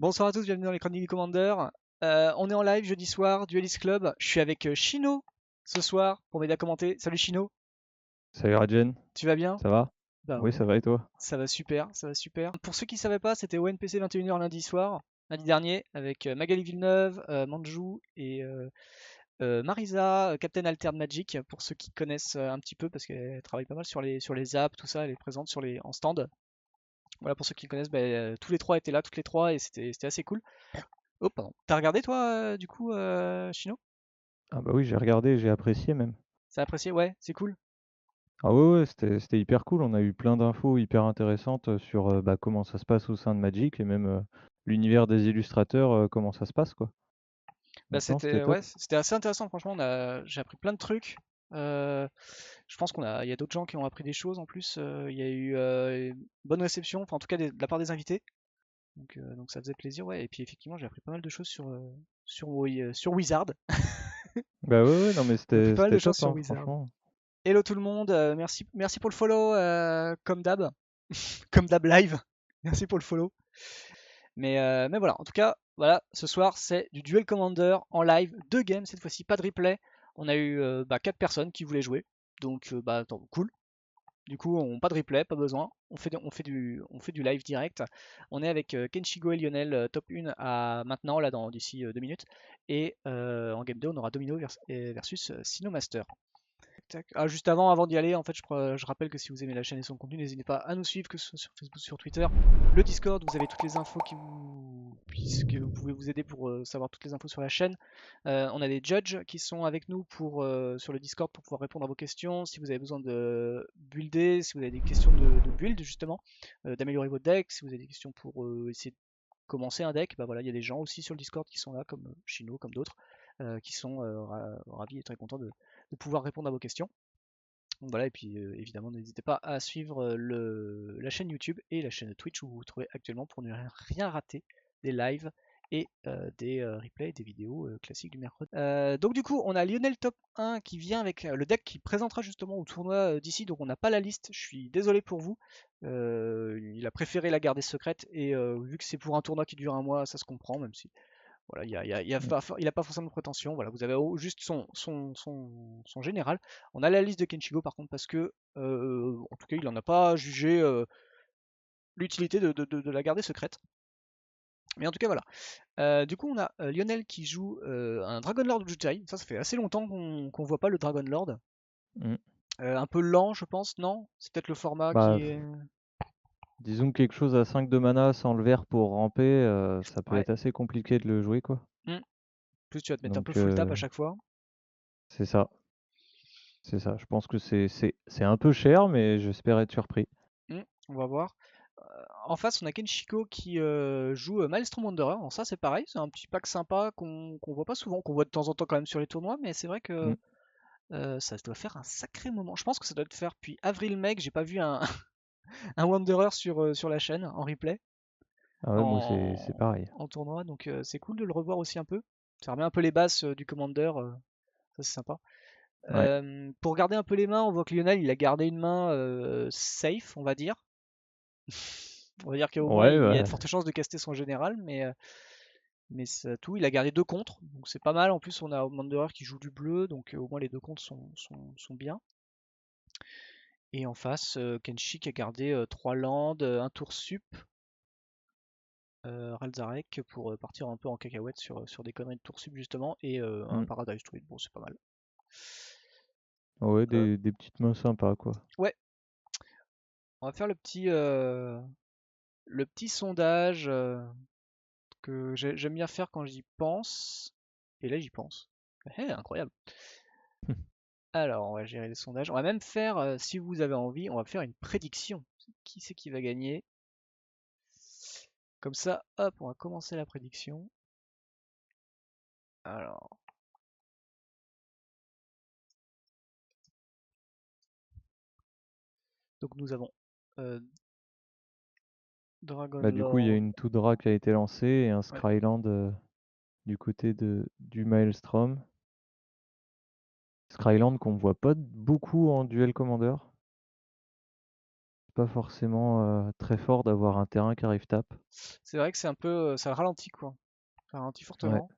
Bonsoir à tous, bienvenue dans les Chroniques du Commander. On est en live jeudi soir, Duelist Club. Je suis avec Chino ce soir pour m'aider à commenter. Salut Chino, Salut Radjen, tu vas bien? ça va? Bah Oui, ouais, ça va et toi? ça va super, ça va super. Pour ceux qui ne savaient pas, c'était ONPC 21h lundi soir, lundi dernier, avec Magali Villeneuve, Manjou et Marisa, Captain Altern Magic, pour ceux qui connaissent un petit peu, parce qu'elle travaille pas mal sur les apps, tout ça, elle est présente en stand. Voilà, pour ceux qui le connaissent, bah, tous les trois étaient là, toutes les trois, et c'était assez cool. Oh, pardon. T'as regardé toi, du coup, Chino? Ah bah oui, j'ai regardé, j'ai apprécié même. Ça a apprécié? Ouais, c'est cool. Ah ouais, ouais, c'était hyper cool, on a eu plein d'infos hyper intéressantes sur bah, comment ça se passe au sein de Magic et même l'univers des illustrateurs, comment ça se passe quoi. Bah, Donc non, c'était ouais, top. c'était assez intéressant, franchement. J'ai appris plein de trucs. Je pense il y a d'autres gens qui ont appris des choses en plus. Il y a eu une bonne réception, enfin, en tout cas de la part des invités. Donc ça faisait plaisir, ouais. Et puis effectivement, j'ai appris pas mal de choses sur Wizard. Bah ouais, ouais, non mais J'ai appris c'était pas mal de c'était choses top sur hein, Wizard. franchement. Hello tout le monde, merci pour le follow, comme d'hab, comme d'hab live. Merci pour le follow. Mais voilà, en tout cas, voilà, ce soir c'est du Duel Commander en live, 2 games cette fois-ci, pas de replay. On a eu 4 personnes qui voulaient jouer, donc attends, cool. Du coup, pas de replay, pas besoin. On fait du live direct. On est avec Kenshigo et Lionel, top 1 à maintenant, là, d'ici 2 minutes. Et en game 2, on aura Domino versus Sinomaster. Tac. Ah, juste avant d'y aller, en fait, je rappelle que si vous aimez la chaîne et son contenu, n'hésitez pas à nous suivre, que ce soit sur Facebook, sur Twitter, le Discord, vous avez toutes les infos qui vous pouvez vous aider pour savoir toutes les infos sur la chaîne. On a des judges qui sont avec nous sur le Discord pour pouvoir répondre à vos questions. Si vous avez besoin de builder, si vous avez des questions de build justement, d'améliorer votre deck, si vous avez des questions pour essayer de commencer un deck, bah voilà, il y a des gens aussi sur le Discord qui sont là, comme Chino, comme d'autres, qui sont ravis et très contents de pouvoir répondre à vos questions. Donc voilà, et puis évidemment, n'hésitez pas à suivre la chaîne YouTube et la chaîne Twitch où vous vous trouvez actuellement pour ne rien rater des lives et des replays, des vidéos classiques du mercredi. Donc du coup, on a Lionel Top 1 qui vient avec le deck qui présentera justement au tournoi d'ici, donc on n'a pas la liste, je suis désolé pour vous. Il a préféré la garder secrète et vu que c'est pour un tournoi qui dure un mois, ça se comprend, même si voilà, Mm. il a pas forcément de prétention. Voilà, vous avez juste son général. On a la liste de Kenchigo par contre parce que, en tout cas, il n'en a pas jugé l'utilité de la garder secrète. Mais en tout cas, voilà. Du coup, on a Lionel qui joue un Dragonlord Jutai. Ça fait assez longtemps qu'on voit pas le Dragonlord. Mm. Un peu lent, je pense, non? C'est peut-être le format qui Bah est. disons que quelque chose à 5 de mana sans le vert pour ramper, ça peut Ouais. être assez compliqué de le jouer quoi. Hmm. Plus tu vas te mettre un peu Donc full tap à chaque fois. c'est ça. C'est ça, je pense que c'est un peu cher, mais j'espère être surpris. On va voir. En face, on a Kenshiko qui joue Maelstrom Wanderer. Alors ça, c'est pareil, c'est un petit pack sympa qu'on voit pas souvent, qu'on voit de temps en temps quand même sur les tournois, mais c'est vrai que Mm. ça doit faire un sacré moment. Je pense que ça doit te faire depuis avril-mai que j'ai pas vu un, un Wanderer sur la chaîne en replay, Ah ouais, moi c'est pareil. en tournoi, donc c'est cool de le revoir aussi un peu. Ça remet un peu les bases du Commander, ça c'est sympa. Ouais. Pour garder un peu les mains, on voit que Lionel il a gardé une main safe, on va dire. On va dire qu'au moins Ouais, il y a de bah, fortes chances de caster son général, mais c'est tout. Il a gardé 2 contres, donc c'est pas mal. En plus, on a Wanderer qui joue du bleu, donc au moins les 2 contres sont bien. Et en face, Kenshi qui a gardé 3 landes, un tour sup, Ralzarek pour partir un peu en cacahuète sur des conneries de tour sup justement, et un mm. Paradise Druid. Bon, c'est pas mal. Ouais, Euh, des petites mains sympas, quoi. ouais, on va faire le petit sondage que j'aime bien faire quand j'y pense. Et là, j'y pense. Incroyable. Alors, on va gérer les sondages. On va même faire, si vous avez envie, on va faire une prédiction. Qui c'est qui va gagner? Comme ça, hop, on va commencer la prédiction. Alors, donc nous avons euh, Dragon Bah, du coup, il y a Lord. une Toudra qui a été lancée et un Ouais. Skryland du côté du Maelstrom. Skryland qu'on voit pas beaucoup en duel commander. pas forcément très fort d'avoir un terrain qui arrive tape. C'est vrai que c'est un peu, ça ralentit quoi. Ça ralentit Ouais, fortement.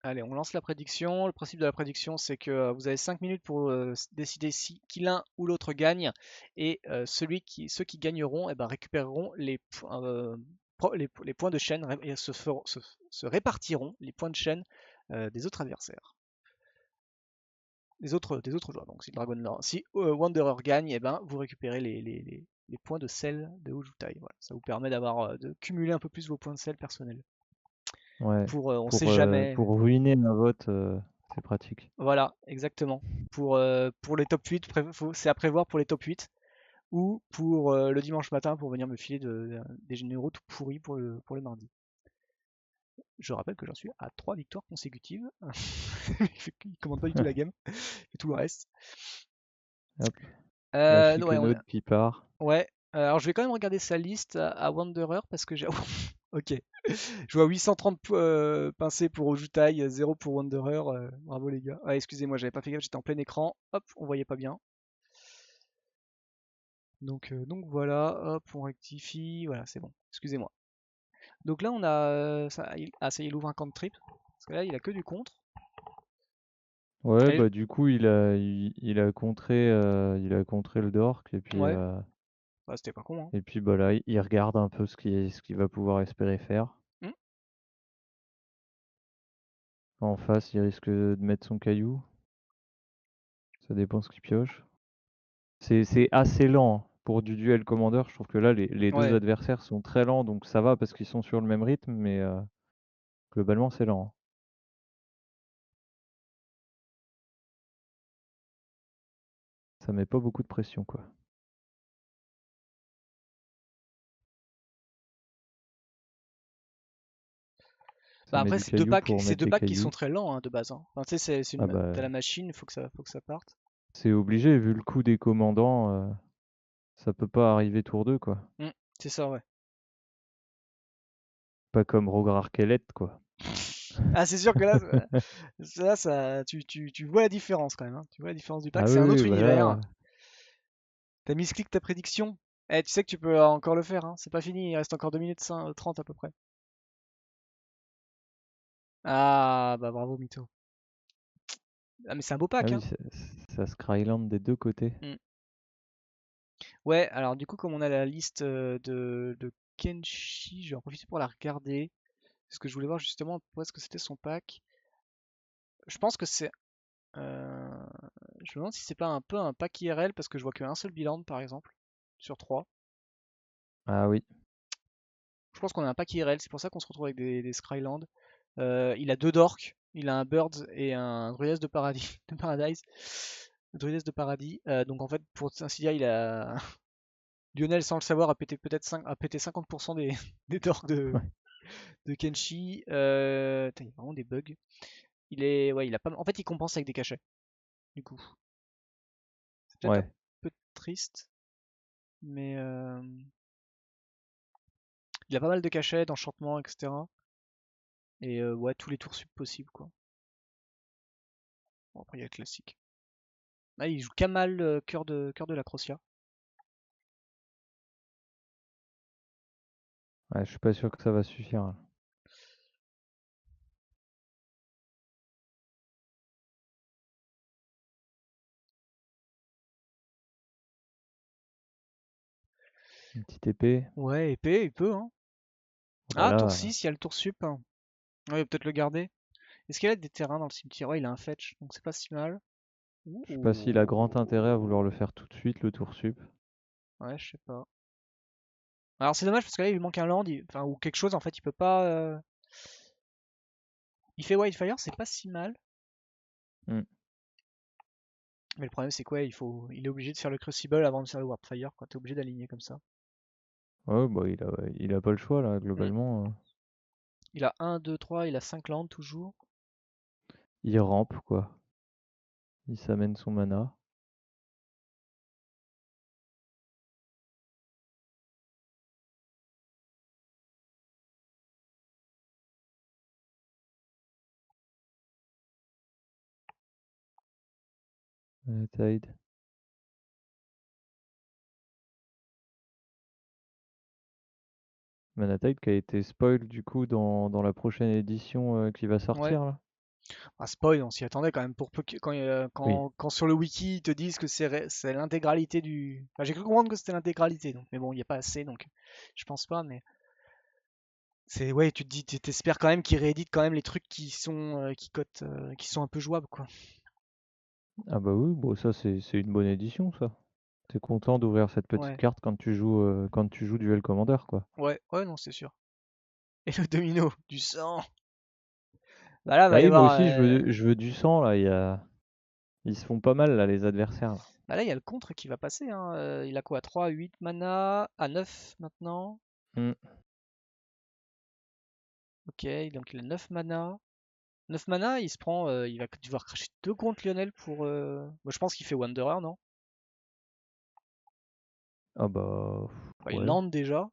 Allez, on lance la prédiction. Le principe de la prédiction, c'est que vous avez 5 minutes pour décider si l'un ou l'autre gagne. Et ceux qui gagneront eh ben, récupéreront les points de chaîne et se répartiront les points de chaîne des autres adversaires. Des autres joueurs. Donc si Wanderer gagne, eh ben, vous récupérez les points de sel de Ojutai. Voilà. Ça vous permet de cumuler un peu plus vos points de sel personnels. ouais. Pour on sait jamais. Pour ruiner un vote, c'est pratique. Voilà, exactement. Pour les top 8, c'est à prévoir pour les top 8 ou pour le dimanche matin pour venir me filer des généraux tout pourris pour le mardi. Je rappelle que j'en suis à 3 victoires consécutives. Il commande pas du tout la game, et tout le reste. Hop, la Ouais, chiquenaude qui part. ouais. Alors je vais quand même regarder sa liste à Wanderer parce que j'ai. Ok. Je vois 830 pincés pour Ojutai, 0 pour Wanderer. Bravo les gars. Ah, excusez-moi, j'avais pas fait gaffe, j'étais en plein écran. Hop, on voyait pas bien. Donc voilà, hop, on rectifie. Voilà, c'est bon. Excusez-moi. Donc là, on a. Ça y est, il ouvre un camp de trip. Parce que là, il a que du contre. Ouais, Allez, bah du coup, il a contré le Dork ouais, bah, c'était pas con, hein. et puis bah là, il regarde un peu ce qu'il va pouvoir espérer faire. Hmm. En face, il risque de mettre son caillou. Ça dépend ce qu'il pioche. C'est assez lent hein. Pour du duel commandeur. Je trouve que là, les deux Ouais. adversaires sont très lents, donc ça va parce qu'ils sont sur le même rythme, mais globalement, c'est lent, hein. Ça met pas beaucoup de pression, quoi. Ça Bah met après, du caillou pour c'est mettre deux des packs qui sont cailloux. très lents hein, de base, hein. Enfin, tu sais, Ah bah, t'as la machine, il faut que ça parte. c'est obligé, vu le coût des commandants, ça peut pas arriver tour 2 quoi. Hmm, c'est ça, ouais. Pas comme Rograr Kellet, quoi. Ah, c'est sûr que là, tu vois la différence quand même, hein. Tu vois la différence du pack, Ah c'est oui, un oui, autre univers. voilà. T'as misclick ta prédiction. Eh, tu sais que tu peux encore le faire, hein. C'est pas fini, il reste encore 2 minutes 30 à peu près. Ah, bah bravo, Mito. Ah, mais c'est un beau Ah pack, oui, hein. ça Skyland des deux côtés. Hmm. Ouais, alors du coup, comme on a la liste de Kenshi, je vais en profiter pour la regarder. Parce que je voulais voir justement où est-ce que c'était son pack. Je pense que c'est. euh, Je me demande si c'est pas un peu un pack IRL parce que je vois qu'un seul bilan par exemple sur 3. Ah oui, Je pense qu'on a un pack IRL, c'est pour ça qu'on se retrouve avec des Skyland. Il a deux Dorks, il a un Birds et un Druides de Paradis, de Paradise. Druides de Paradis. Donc en fait, pour ainsi dire, il a. Lionel, sans le savoir, a pété 50% des Dorks de Kenshi. Putain, il y a vraiment des bugs. Ouais, il a pas. En fait, il compense avec des cachets. Du coup, c'est peut-être un ouais. peu triste, mais il a pas mal de cachets, d'enchantements, etc. Et ouais, tous les tours sub possibles, quoi. Bon, après, il y a le classique. Ah, il joue Kamal, cœur de la Crocea. Ouais, je suis pas sûr que ça va suffire, là. Une petite épée. Ouais, épée, il peut, hein. Oh bah Ah, tour là, 6, il y a le tour sup, hein. Ouais, il va peut-être le garder. Est-ce qu'il a des terrains dans le cimetière? Ouais, il a un fetch, donc c'est pas si mal. je sais pas s'il a grand intérêt à Ouh. vouloir le faire tout de suite, le tour sup. Ouais, je sais pas. Alors c'est dommage parce que là, il lui manque un land, enfin, ou quelque chose, en fait, il peut pas. Il fait Wildfire, c'est pas si mal. Hmm. Mais le problème, c'est quoi, il est obligé de faire le Crucible avant de faire le Warpfire, quoi. T'es obligé d'aligner comme ça. Ouais, bah il a pas le choix, là, Hmm. globalement. Il a 1, 2, 3, il a 5 landes toujours. Il rampe, quoi. Il s'amène son mana. Tide. Mana Tide qui a été spoil du coup dans la prochaine édition qui va Ouais. sortir là. Un spoil, on s'y attendait quand même pour peu quand, Oui. quand sur le wiki ils te disent que c'est l'intégralité du. Enfin, j'ai cru comprendre que c'était l'intégralité, donc mais bon, il n'y a pas assez, donc je pense pas, mais c'est ouais, tu te dis, t'espères quand même qu'ils rééditent quand même les trucs qui sont qui cotent, qui sont un peu jouables quoi. Ah bah oui, bon ça c'est une bonne édition ça. T'es content d'ouvrir cette petite Ouais, carte quand tu joues Duel Commander quoi. ouais, ouais, non, c'est sûr. Et le domino, du sang. Bah là, va Bah y oui, moi avoir. aussi je veux du sang là, ils se font pas mal là les adversaires là. Bah là, il y a le contre qui va passer, hein. Il a quoi? 3, 8 mana, à 9 maintenant. Hmm. Ok, donc il a 9 mana. 9 mana, il se prend, il va devoir cracher 2 contre Lionel pour. Moi, je pense qu'il fait Wanderer, non? Ah bah Enfin, il ouais, land déjà.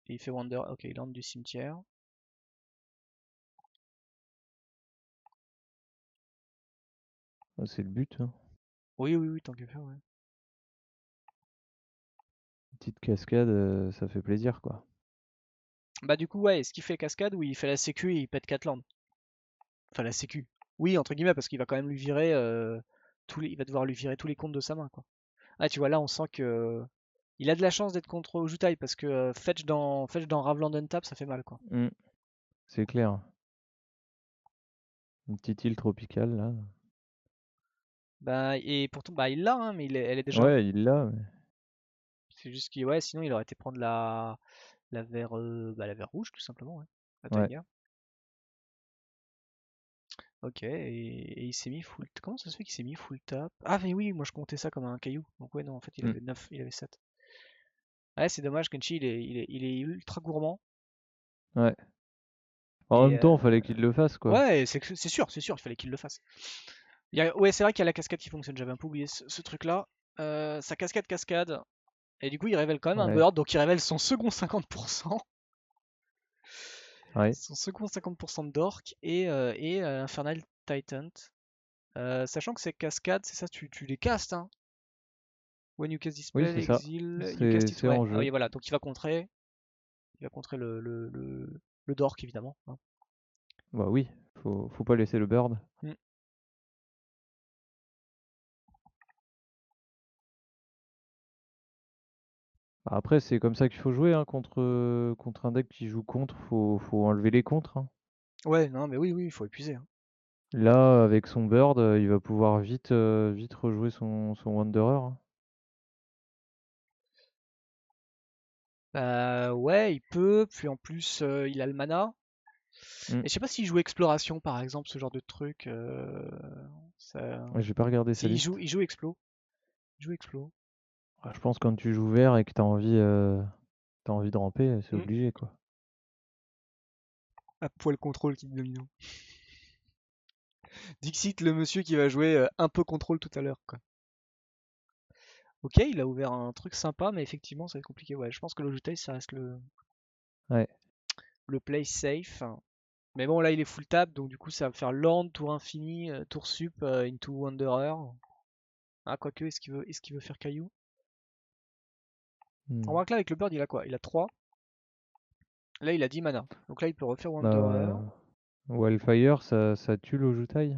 Et il fait Wanderer. Ok, il land du cimetière. c'est le but, hein. Oui, oui, oui, tant que faire, ouais. Petite cascade, ça fait plaisir quoi. Bah, du coup, ouais, est-ce qu'il fait cascade ou il fait la sécu et il pète 4 landes? Enfin, la sécu. Oui, entre guillemets, parce qu'il va quand même lui virer. Il va devoir lui virer tous les comptes de sa main, quoi. Ah, tu vois, là, on sent que. Il a de la chance d'être contre Ojutai parce que Fetch dans Ravland Untap, ça fait mal, quoi. Hmm, c'est clair. Une petite île tropicale là. Bah, et pourtant, bah, il l'a, hein, mais elle est déjà. Ouais, il l'a. C'est juste qu'il, ouais, sinon il aurait été prendre la vert rouge, tout simplement, ouais. La Ouais. taiga. Ok, et il s'est mis full. Comment ça se fait qu'il s'est mis full tap? Ah, mais oui, moi je comptais ça comme un caillou. Donc, ouais, non, en fait, il Hmm, avait 9, il avait 7. Ouais, c'est dommage, Kenshi, il est ultra gourmand. ouais. En Et même temps, fallait qu'il le fasse quoi. ouais, c'est sûr, il fallait qu'il le fasse. Ouais, c'est vrai qu'il y a la cascade qui fonctionne, j'avais un peu oublié ce truc-là. Sa cascade, et du coup, il révèle quand même un Ouais. bird, donc il révèle son second 50%. Ouais. Son second 50% de Dork et Infernal Titan. Sachant que ces cascades, c'est ça, tu les castes, hein. When you cast Oui, Dispel, c'est ça. Exile, you cast it, C'est ouais. en Ah jeu. oui, voilà, donc il va contrer le Dork, évidemment, hein. Bah oui, faut pas laisser le bird. Mm. Après, c'est comme ça qu'il faut jouer hein, contre un deck qui joue contre. Faut enlever les contres, hein. Ouais, non, mais oui, oui, il faut épuiser, hein. Là, avec son bird, il va pouvoir vite rejouer son Wanderer, hein. Ouais, il peut, puis en plus, il a le mana. Hmm. Et je sais pas s'il joue Exploration, par exemple, ce genre de truc. Ouais, j'ai pas regardé sa Si, liste. il joue Explo. Il joue Explo. Ah, je pense que quand tu joues vert et que t'as envie de ramper, c'est Mm. obligé quoi. À poil contrôle qui domino. Dixit, le monsieur qui va jouer un peu contrôle tout à l'heure, quoi. Ok, il a ouvert un truc sympa, mais effectivement, ça va être compliqué. Ouais, je pense que l'Ojutai, ça reste Ouais. le play safe. Mais bon, là, il est full tap, donc du coup, ça va faire land, tour infini, tour sup, into Wanderer. Ah, quoique, est-ce qu'il veut faire caillou? On Hmm. remarque là, avec le bird, il a quoi? Il a 3. Là, il a 10 mana. Donc là, il peut refaire Wanderer. Bah, Wildfire, ça tue l'Ojutai.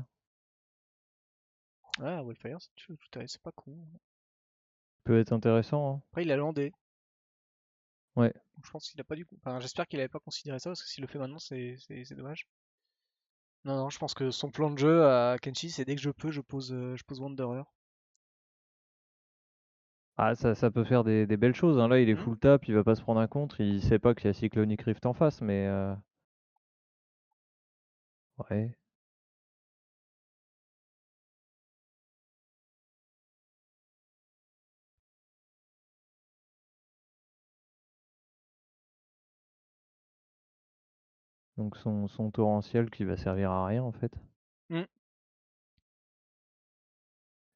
Ah, Wildfire, c'est pas con. Peut être intéressant, hein. Après, il a landé. Ouais. Donc, je pense qu'il a pas du coup. Enfin, j'espère qu'il avait pas considéré ça, parce que s'il le fait maintenant, c'est dommage. Non, non, je pense que son plan de jeu à Kenshi, c'est dès que je peux, je pose Wanderer. Ah, ça peut faire des belles choses, hein. Là, il est Hmm. full tap, il va pas se prendre un contre, il sait pas qu'il y a Cyclonic Rift en face, mais ouais. Donc son torrentiel qui va servir à rien en fait. Hmm.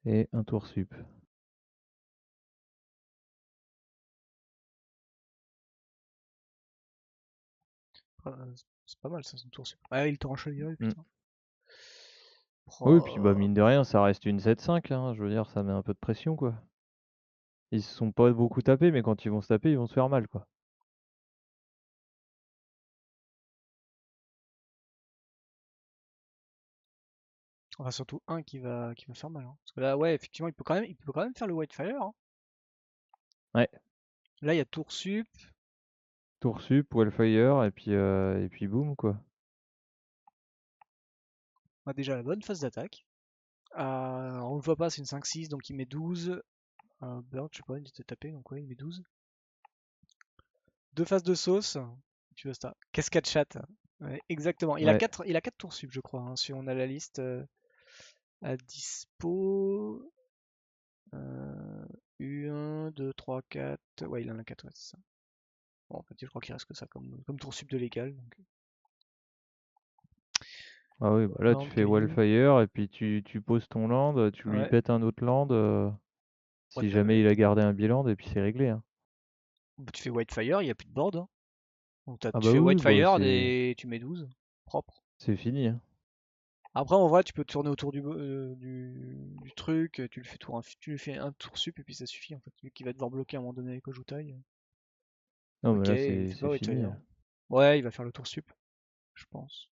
Et un tour sup. C'est pas mal ça, son tour sup. Ah, il te rencheville, Hmm. putain. Oui, puis bah Oh. mine de rien, ça reste une 7-5, hein. Je veux dire, ça met un peu de pression quoi. Ils se sont pas beaucoup tapés, mais quand ils vont se taper, ils vont se faire mal quoi. Enfin, surtout un qui va faire mal, hein. Parce que là, ouais, effectivement, il peut quand même faire le Whitefire, hein. Ouais, Là, il y a Tour Sup. tour sup, Wildfire, et puis boum, quoi. On a déjà la bonne phase d'attaque. On le voit pas, c'est une 5-6, donc il met 12. Bird, je sais pas, il était tapé, donc ouais, il met 12. Deux phases de sauce. Tu vois ça. Cascade chat. Ouais, exactement. Ouais, Il a 4 tours sub, je crois, hein, si on a la liste à dispo. U1, 2, 3, 4. Ouais, il en a 4, ouais, c'est ça. Bon, en fait, je crois qu'il reste que ça comme tour sub de légal. Donc. ah oui, bah là tu Land, fais caillou. Wildfire, et puis tu poses ton land, tu lui Ouais. pètes un autre land, Ouais, si jamais il a gardé un bilan, et puis c'est réglé, hein. tu fais Whitefire, il n'y a plus de board, hein. Donc Ah tu bah fais oui, bah Whitefire et tu mets 12. Propre. c'est fini, hein. Après, en vrai, tu peux tourner autour du truc, tu lui fais un tour sup et puis ça suffit en fait. Vu qu'il va devoir bloquer à un moment donné avec Ojutai. Non mais Ok, là il c'est fait pas c'est fini, Whitefire. hein. Ouais, il va faire le tour sup, je pense.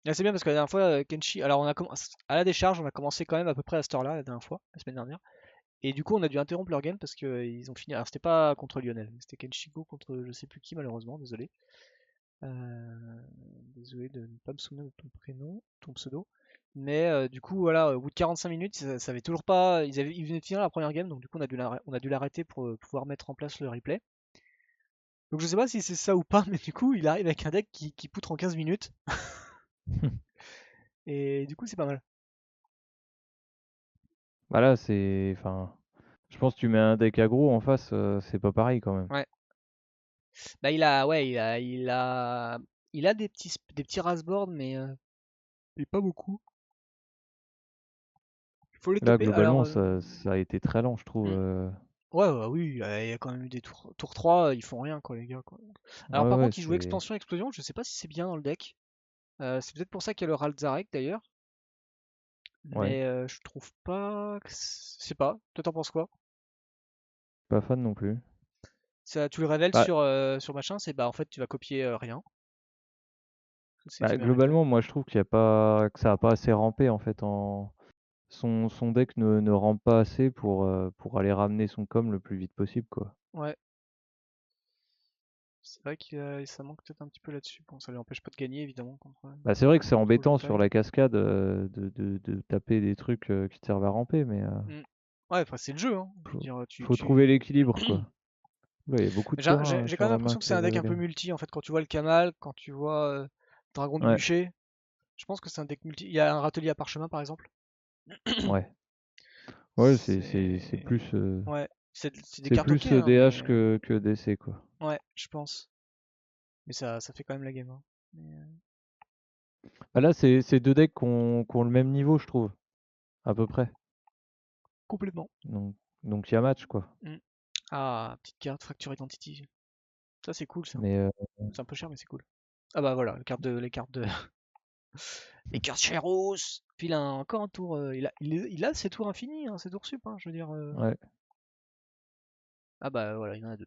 Ah, c'est bien parce que la dernière fois, Kenshi. Alors, à la décharge, on a commencé quand même à peu près à cette heure-là, la dernière fois, la semaine dernière. Et du coup, on a dû interrompre leur game parce qu'ils ont fini. Alors, c'était pas contre Lionel, c'était Kenshiko contre je sais plus qui, malheureusement, désolé. Désolé de ne pas me souvenir de ton prénom, ton pseudo. Mais du coup, voilà, au bout de 45 minutes, ça avait toujours pas. Ils venaient de finir la première game, donc du coup, on a dû l'arrêter pour pouvoir mettre en place le replay. Donc je sais pas si c'est ça ou pas, mais du coup, il arrive avec un deck qui poutre en 15 minutes. Et du coup, c'est pas mal. Bah là c'est, enfin, je pense que tu mets un deck aggro en face, c'est pas pareil quand même. Ouais. Bah, ouais, il a des petits rasboards, mais pas beaucoup. Il faut les Là taper. Alors, globalement ça a été très lent, je trouve. hmm. Ouais, ouais, oui, il y a quand même eu des tours 3, ils font rien, quoi, les gars, quoi. Alors, Ouais par ouais contre, il joue c'est, expansion, explosion, je sais pas si c'est bien dans le deck. C'est peut-être pour ça qu'il y a le Ralzarek d'ailleurs, ouais, mais je trouve pas. Je sais pas, toi t'en penses quoi? pas fan non plus. Ça, tu le révèles Bah, sur machin, c'est bah en fait tu vas copier rien. C'est bah, éphémère recto. globalement moi je trouve qu'il y a pas, que ça a pas assez rampé en fait, en son deck ne rampe pas assez pour aller ramener son com le plus vite possible, quoi. Ouais, c'est vrai que ça manque peut-être un petit peu là-dessus. Bon, ça lui empêche pas de gagner évidemment Bah, c'est vrai que c'est contre embêtant sur Ojutai. la cascade, de taper des trucs, qui te servent à ramper, mais Mm. Ouais, enfin c'est le jeu, hein. Je veux faut, dire, faut trouver l'équilibre, quoi. Là, il y a beaucoup de terrain, J'ai quand sur même la main l'impression que qui c'est est un deck un peu révélé. multi en fait. Quand tu vois le Kamal, quand tu vois Dragon du Ouais, Bûcher, je pense que c'est un deck multi. Il y a un râtelier à parchemin par exemple. ouais. Ouais, c'est C'est. plus, Ouais, c'est des c'est cartes ok, plus hein, DH mais. que DC, quoi. Ouais, je pense. Mais ça fait quand même la game, hein. Bah là, c'est deux decks qui ont le même niveau, je trouve, à peu près. Complètement. Donc, donc il y a match, quoi. Mm. Ah, petite carte, Fracture Identity. Ça, c'est cool, ça. Mais C'est un peu cher, mais c'est cool. Ah bah voilà, les cartes Cheros. Puis il a encore un tour. Il a ses tours infinis, hein, ses tours sup, hein, je veux dire. ouais. Ah bah voilà, il y en a deux.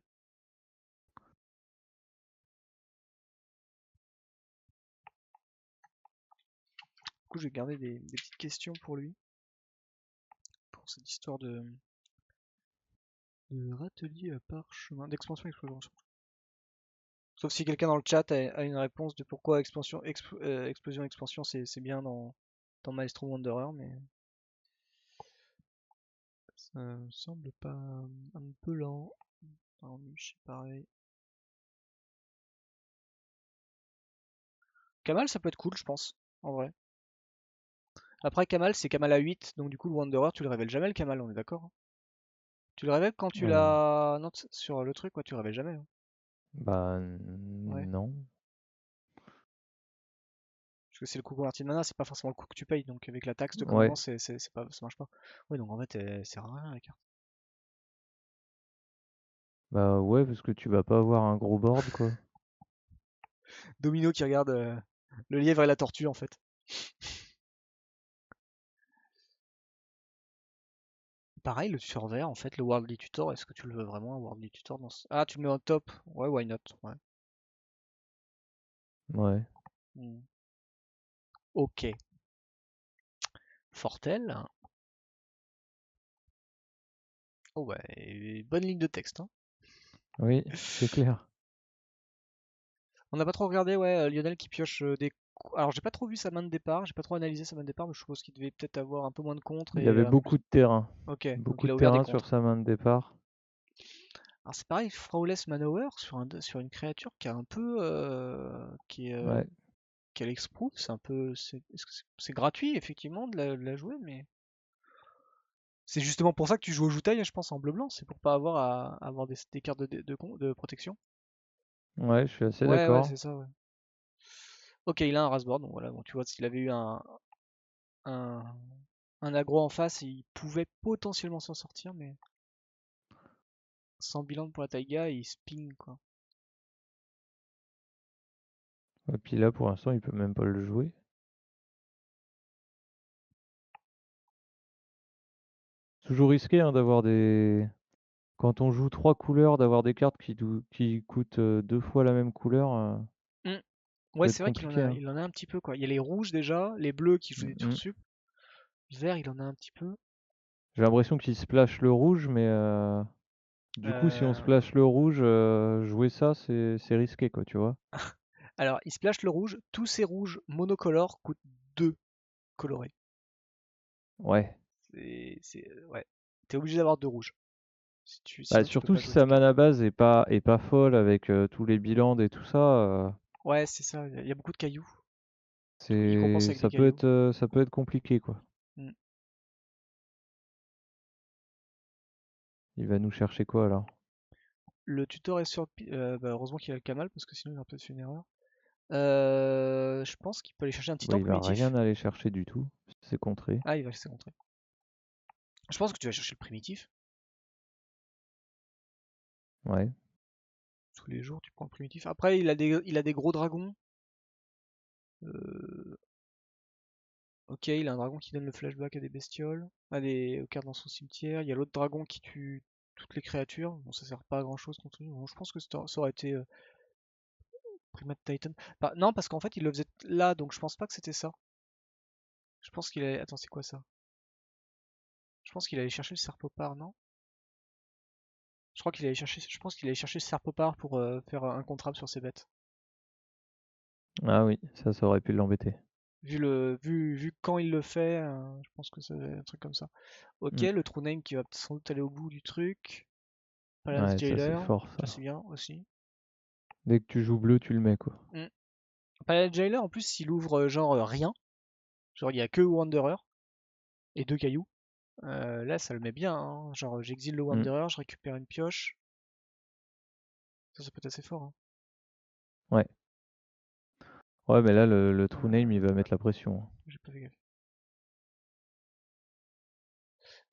Du coup, je vais garder des petites questions pour lui. Pour cette histoire de râtelier à parchemin. D'expansion explosion. Sauf si quelqu'un dans le chat a une réponse de pourquoi explosion expansion c'est bien dans Maestro Wanderer, mais ça me semble pas un peu lent. Alors, c'est pareil. Kamal, ça peut être cool, je pense, en vrai. Après, Kamal, c'est Kamal à 8, donc du coup, le Wanderer, tu le révèles jamais, le Kamal, on est d'accord, hein. Tu le révèles quand tu Euh, l'as. Non, sur le truc, quoi, tu le révèles jamais, hein. bah Ouais. non. Parce que c'est le coût converti de mana, c'est pas forcément le coût que tu payes, donc avec la taxe de Ouais. commandement, ça marche pas. Oui, donc en fait, elle sert à rien la carte. Bah ouais, parce que tu vas pas avoir un gros board, quoi. Domino qui regarde le lièvre et la tortue, en fait. pareil, le tuteur vert, en fait, le Worldly Tutor, est-ce que tu le veux vraiment, un Worldly Tutor dans ce... Ah, tu le mets en top. Ouais, why not? Ouais. Ouais. Hmm. Ok. Fortel. Oh ouais, bonne ligne de texte, hein. Oui, c'est clair. On n'a pas trop regardé, ouais, Lionel qui pioche des... Alors, j'ai pas trop vu sa main de départ, j'ai pas trop analysé sa main de départ, mais je suppose qu'il devait peut-être avoir un peu moins de contre Il y et avait un peu plus... beaucoup de terrain. Ok, donc Beaucoup il de a ouvert des terrain sur contres. sa main de départ. Alors c'est pareil, Flawless Manowar sur une créature qui a un peu... Ouais. qui a l'exproof, c'est un peu... est-ce que c'est gratuit, effectivement, de la jouer, mais... C'est justement pour ça que tu joues au joutail, je pense, en bleu-blanc, c'est pour pas avoir à avoir des cartes de protection. Ouais, je suis assez Ouais, ouais, d'accord. c'est ça, ouais. Ok, il a un Rasboard, donc voilà, bon, tu vois, s'il avait eu un, un aggro en face, il pouvait potentiellement s'en sortir, mais sans bilan pour la Taiga, il spin, quoi. Et puis là, pour l'instant, il peut même pas le jouer. Toujours risqué hein, d'avoir des... Quand on joue 3 couleurs, d'avoir des cartes qui coûtent 2 fois la même couleur, Hmm. ça Ouais, peut être c'est vrai compliqué. Hein. il en a un petit peu, quoi. Il y a les rouges déjà, les bleus qui jouent des tours Mm. sup, le vert, il en a un petit peu. J'ai l'impression qu'il splash le rouge, mais du coup, si on Euh, splash le rouge, jouer ça, c'est risqué, quoi, tu vois. Alors, il splash le rouge, tous ces rouges monocolores coûtent 2 colorés. Ouais. Ouais. T'es obligé d'avoir 2 rouges. Bah, Sinon, tu peux surtout pas si jouer sa tes cartes. mana base est pas folle avec tous les bilans et tout ça, Ouais, c'est ça, il y a beaucoup de cailloux. Il compense avec des cailloux. ça peut être compliqué, quoi. Hmm. Il va nous chercher quoi, alors? Le tuteur est sur... bah, heureusement qu'il a le Kamal, parce que sinon il aurait peut-être fait une erreur. Je pense qu'il peut aller chercher un Bah, titan il va primitif. rien aller chercher du tout. C'est contré. Ah, il va laisser montrer. Je pense que tu vas chercher le primitif. Ouais. Tous les jours, tu prends le primitif. Après, il a des gros dragons. Euh, Ok, il a un dragon qui donne le flashback à des bestioles, aux cartes dans son cimetière. Il y a l'autre dragon qui tue toutes les créatures. Bon, ça sert pas à grand chose contre lui. Bon, je pense que ça aurait été Primate Titan. Non, parce qu'en fait, il le faisait là, donc je pense pas que c'était ça. Je pense qu'il allait. Attends, c'est quoi ça? Je pense qu'il allait chercher le Serpopard, non? Je pense qu'il allait chercher le Serpopard pour faire un contrap sur ses bêtes. Ah oui, ça aurait pu l'embêter. Vu quand il le fait, je pense que c'est un truc comme ça. Ok, Mm. le True Name qui va sans doute aller au bout du truc. Palace Ouais, ça c'est Jailer, fort, ça ça. c'est bien aussi. Dès que tu joues bleu, tu le mets, quoi. Hmm. Palace Jailer, en plus, il ouvre genre rien. Genre, il y a que Wanderer et 2 cailloux. Là, ça le met bien, hein. Genre, j'exile le Mm. Wanderer, je récupère une pioche. Ça peut être assez fort, hein. Ouais. Ouais, mais là, le True Name, il va Euh, mettre la pression. Hein. J'ai pas fait gaffe.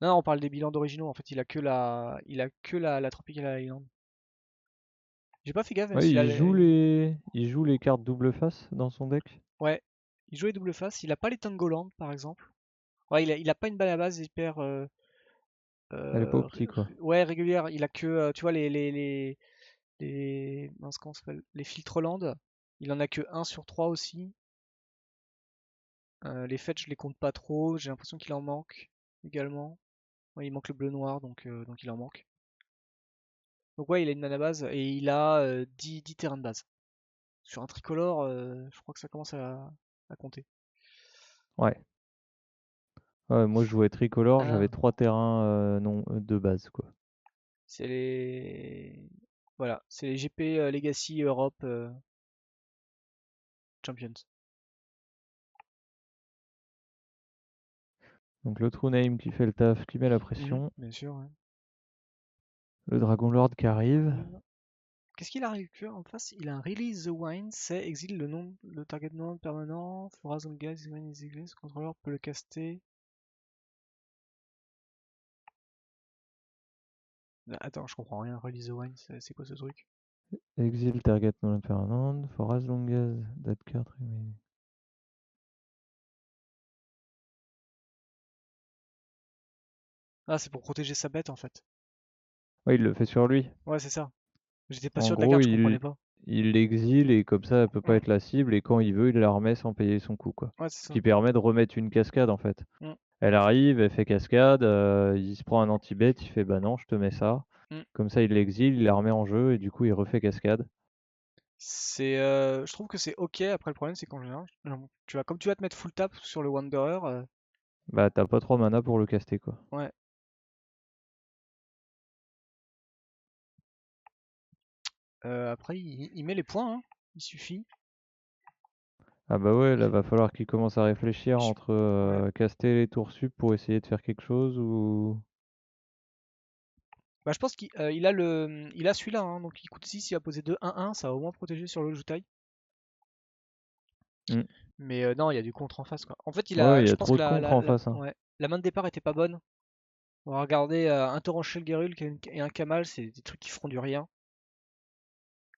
Non, non, on parle des bilans d'originaux. En fait, il a que la Tropical Island. J'ai pas fait gaffe, même Ouais, s'il a il joue les cartes double face dans son deck. Ouais, il joue les double face. Il a pas les Tangoland, par exemple. Ouais, il a pas une balle à base hyper. Elle est pas au petit, quoi. Ouais, régulière. Il a que, tu vois, mince, comment ça s'appelle, les filtres land. Il en a que 1 sur 3 aussi. Les fêtes, je les compte pas trop. J'ai l'impression qu'il en manque également. Ouais, il manque le bleu noir, donc il en manque. Donc ouais, il a une mana base et il a 10 terrains de base. Sur un tricolore, je crois que ça commence à compter. Ouais. Ouais, moi, je jouais tricolore, Ah, j'avais 3 terrains non, de base, quoi. c'est les... Voilà, c'est les GP Legacy Europe Champions. Donc le True Name qui fait le taf, qui met la Mhm, pression. bien sûr, ouais. Le Dragon Lord qui arrive. Arrive. Qu'est-ce qu'il arrive que en face? Il a un Release the Wine, c'est exile le target non permanent, Fora Zonga, Wine is exilé, ce contrôleur peut le caster. Attends, je comprends rien, Release the Wine, c'est quoi ce truc? Exile target non permanent. For as long as that card remains. Ah, c'est pour protéger sa bête en fait. Ouais, il le fait sur lui. Ouais, c'est ça. J'étais pas En sûr de la gros, carte, je comprenais pas. il l'exile et comme ça, elle peut pas Mm. être la cible et quand il veut, il la remet sans payer son coup, quoi. Ouais, c'est Ce ça. qui permet de remettre une cascade en fait. Mm. Elle arrive, elle fait cascade, il se prend un anti-bet, il fait bah non, je te mets ça. Mm. Comme ça, il l'exile, il la remet en jeu et du coup, il refait cascade. Je trouve que c'est ok. Après, le problème, c'est qu'en général, genre, comme tu vas te mettre full tap sur le Wanderer, Bah, t'as pas trop mana pour le caster, quoi. ouais. Après, il met les points, hein. Il suffit. Ah bah ouais, là, va falloir qu'il commence à réfléchir Je- entre Ouais. caster les tours sup pour essayer de faire quelque chose ou... Bah, je pense il a celui-là, hein, donc il coûte 6, il va poser 2 1-1, ça va au moins protéger sur le Jutai. Hmm. Mais non, il y a du contre en face, quoi. En fait, Ouais, il y je a pense trop que de contre en face, hein. ouais, la main de départ était pas bonne. On va regarder un Torrential Gerul et un Kamal, c'est des trucs qui feront du rien.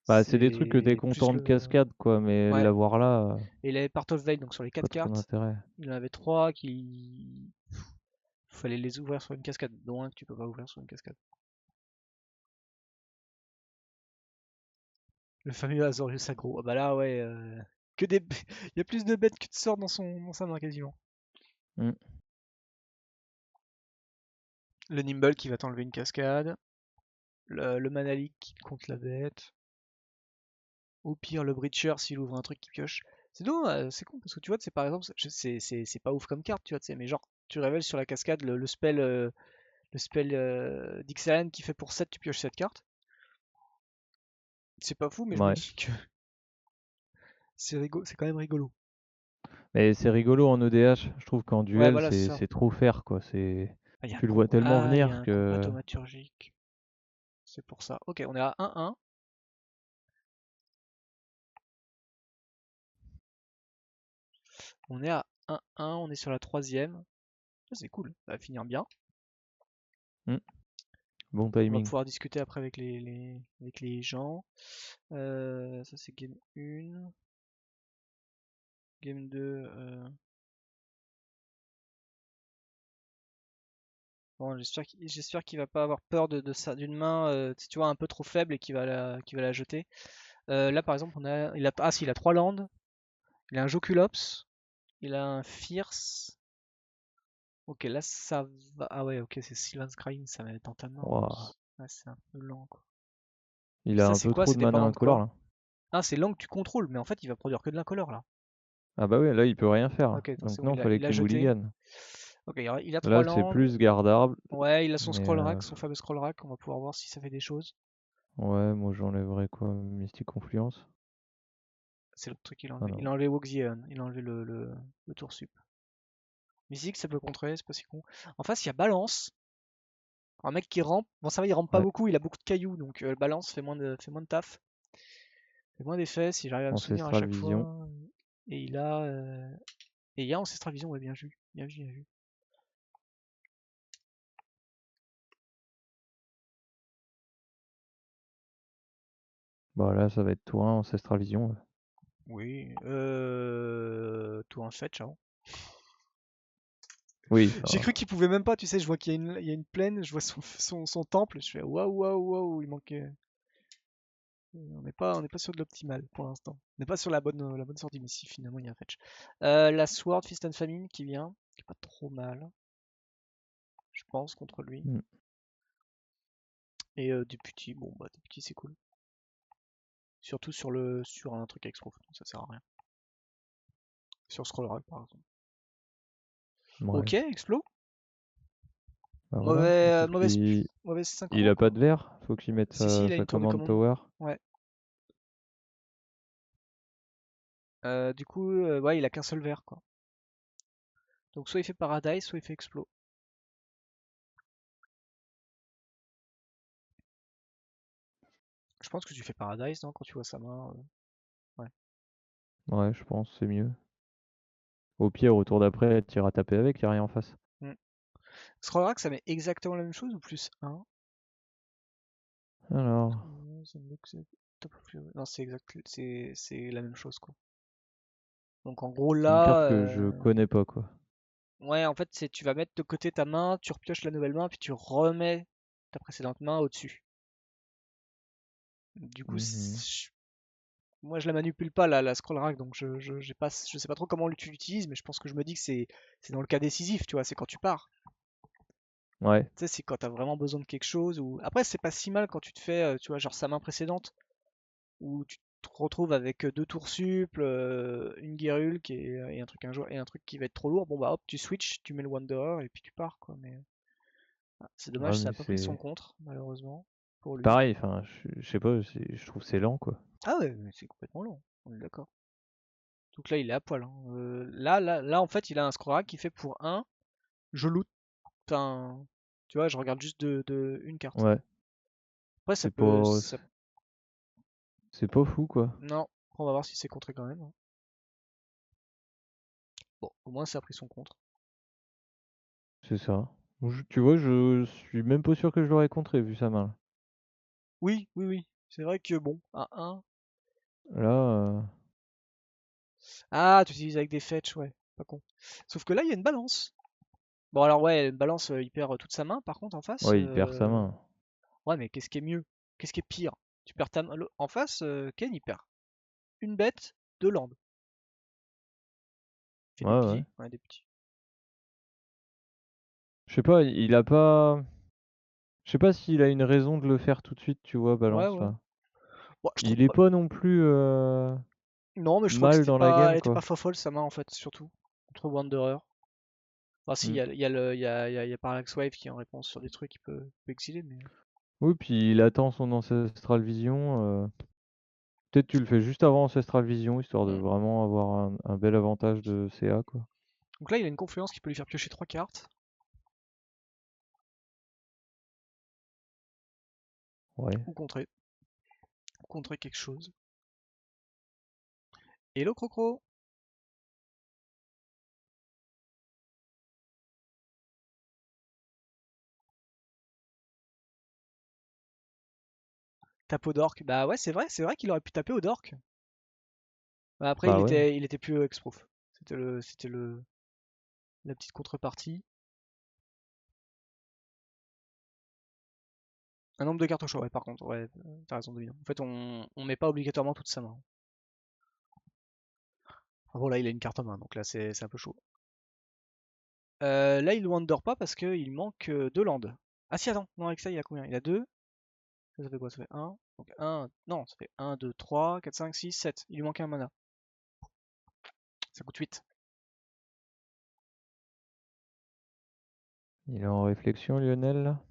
Bah, c'est des trucs que t'es C'est plus content de le. cascade, quoi, mais Ouais. l'avoir là, Et il avait Part of Veil, donc sur les pas 4 trop cartes, d'intérêt. il en avait 3 qui. Fallait les ouvrir sur une cascade, dont un que tu peux pas ouvrir sur une cascade. Le fameux Azorius aggro. Ah bah là, ouais. Que des. Il y a plus de bêtes que de sorts dans sa main quasiment. Hmm. Le Nimble qui va t'enlever une cascade. Le Manalik qui compte la bête. Au pire, le Breacher s'il ouvre un truc qui pioche. C'est con parce que tu vois, c'est par exemple, c'est pas ouf comme carte, tu vois, mais genre, tu révèles sur la cascade le spell d'Ixalan qui fait pour 7, tu pioches cette carte. C'est pas fou, mais je me Ouais. dis que c'est quand même rigolo. Mais c'est rigolo en EDH, je trouve qu'en Ouais, duel, voilà, c'est ça. c'est trop faire, quoi. C'est... Ah, Tu le vois tellement il y a venir un combat que... thaumaturgique. C'est pour ça. Ok, on est à 1-1. On est à 1-1, on est sur la troisième. Ah, c'est cool, ça va finir bien. Hmm. Bon On va timing. pouvoir discuter après avec avec les gens. Ça c'est game 1. Game 2. Bon, j'espère qu'il va pas avoir peur de ça, d'une main, tu vois, un peu trop faible et qu'il va la jeter. Là, par exemple, ah si, il a 3 landes. Il a un Joculops. Il a un Fierce. Ok, là, ça va. Ah ouais, ok, c'est Sylvan's Crying, ça va être dans ta main en Ouah. plus. Ouais, c'est un peu lent, quoi. Il a Ça, un c'est peu quoi? trop de C'était mana parlant de incolore, quoi? là. Ah, c'est lent que tu contrôles, mais en fait, il va produire que de l'incolore, là. Ah bah ouais, là, il peut rien faire. Ok, donc c'est Donc bon, non, fallait il a qu'il jeté. mulligan. Ok, il a 3 Là, c'est landes. plus gardable, Ouais, il a son mais... scroll rack, son fameux scroll rack. On va pouvoir voir si ça fait des choses. ouais, moi, j'enlèverais quoi? Mystic Confluence? C'est l'autre truc qu'il a Ah enlevé. Il non. a enlevé Woxian, il a enlevé le tour sup. Mythique, ça peut contrer, c'est pas si con. En face, il y a Balance, un mec qui rampe. Bon, ça va, il rampe pas Ouais, beaucoup, il a beaucoup de cailloux, donc Balance fait moins de taf. Fait moins d'effets si j'arrive à me souvenir à Ancestral chaque Vision. fois. Et il a. Et il y a Ancestral Vision, ouais, bien vu. Bien vu, bien vu. Bah là, ça va être tour 1, Ancestral Vision. Ouais. Oui. Tout un fait, ciao. Oui, J'ai enfin, cru qu'il pouvait même pas, tu sais, je vois il y a une plaine, je vois son temple, je fais waouh, waouh, waouh, il manquait. On n'est pas sur de l'optimal pour l'instant. On n'est pas sur la bonne sortie, mais si finalement il y a un fetch. La Sword, Fist and Famine qui vient, qui est pas trop mal, je pense, contre lui. hmm, Et des petits, bon bah des petits c'est cool. Surtout sur un truc expo, donc ça sert à rien. Sur Scroll Rock par exemple. ouais. Ok, Explo. Bah voilà, il faut qu'il... Mauvaise Il synchro. a pas de vert, faut qu'il mette Si, il a sa une tour de command commande. tower. Ouais. Du coup, ouais, il a qu'un seul vert quoi. Donc soit il fait Paradise, soit il fait Explo. Je pense que tu fais Paradise, non, quand tu vois sa main. Ouais. Ouais, je pense, c'est mieux. Au pire, au tour d'après, tu iras taper avec, y a rien en face. Mm. Scrollrack, ça met exactement la même chose ou plus 1? Alors, Non, c'est exact, c'est la même chose quoi. Donc en gros c'est une là, carte que je connais pas, quoi. Ouais, en fait, tu vas mettre de côté ta main, tu repioches la nouvelle main, puis tu remets ta précédente main au-dessus. Du coup, Mhm. moi je la manipule pas la scroll rack, donc je sais pas trop comment tu l'utilises, mais je pense que je me dis que c'est dans le cas décisif, tu vois, c'est quand tu pars. Ouais. Tu sais, c'est quand t'as vraiment besoin de quelque chose, ou après c'est pas si mal quand tu te fais, tu vois, genre sa main précédente, où tu te retrouves avec deux tours suples, une Gerulk et un truc et un truc qui va être trop lourd. Bon bah hop, tu switch, tu mets le Wanderer et puis tu pars quoi. Mais c'est dommage, Ouais, ça mais a pas pris son c'est contre malheureusement pour lui. pareil, enfin, je sais pas, je trouve que c'est lent, quoi. Ah ouais, mais c'est complètement long, on est d'accord. Donc là il est à poil, hein. Là en fait il a un Scrorak qui fait pour un, je loot, enfin, tu vois, je regarde juste une carte. Ouais, Après c'est pas, c'est pas fou, quoi. non, on va voir si c'est contré quand même, hein. Bon, au moins ça a pris son contre. C'est ça. Tu vois, je suis même pas sûr que je l'aurais contré vu sa main. Oui, oui, oui. C'est vrai que bon, à un. Là, Ah, tu utilises avec des fetch, ouais, pas con. Sauf que là, il y a une balance. Bon, alors ouais, une balance, il perd toute sa main, par contre, en face. ouais, il perd sa main. Ouais, mais qu'est-ce qui est mieux? Qu'est-ce qui est pire? Tu perds ta main. En face, Ken, il perd une bête, deux landes. Il fait Ouais, des ouais. petits. Ouais, des petits. Je sais pas, il a pas. Je sais pas s'il a une raison de le faire tout de suite, tu vois, Ouais, balance ouais. là. Bon, je trouve Il est pas. pas non plus Non, mais je trouve que mal dans la elle game, était pas quoi. folle sa main, en fait, surtout. Contre Wanderer. Enfin, si, Mm. il y a Parallax Wave qui est en réponse sur des trucs qui peut exiler, mais. Oui, puis il attend son Ancestral Vision. Peut-être tu le fais juste avant Ancestral Vision, histoire de Hmm. vraiment avoir un bel avantage de CA, quoi. Donc là, il a une confluence qui peut lui faire piocher trois cartes. Ouais. Ou contrer. Ou contrer quelque chose. Hello Crocro! Tape au dork. Bah ouais, c'est vrai qu'il aurait pu taper au dork. Bah après, Bah ouais. il était plus exproof. C'était la petite contrepartie. Un nombre de cartes au choix, ouais, par contre, ouais, t'as raison de dire. En fait, on met pas obligatoirement toute sa main. Enfin, bon, là, il a une carte en main, donc là, c'est un peu chaud. Là, il ne wonder pas parce qu'il manque deux landes. Ah si, attends, non, avec ça, il a combien? Il a deux. Ça fait quoi? Ça fait un. Donc un, non, ça fait un, 2, 3, 4, 5, 6, 7. Il lui manque un mana. Ça coûte 8. Il est en réflexion, Lionel, là.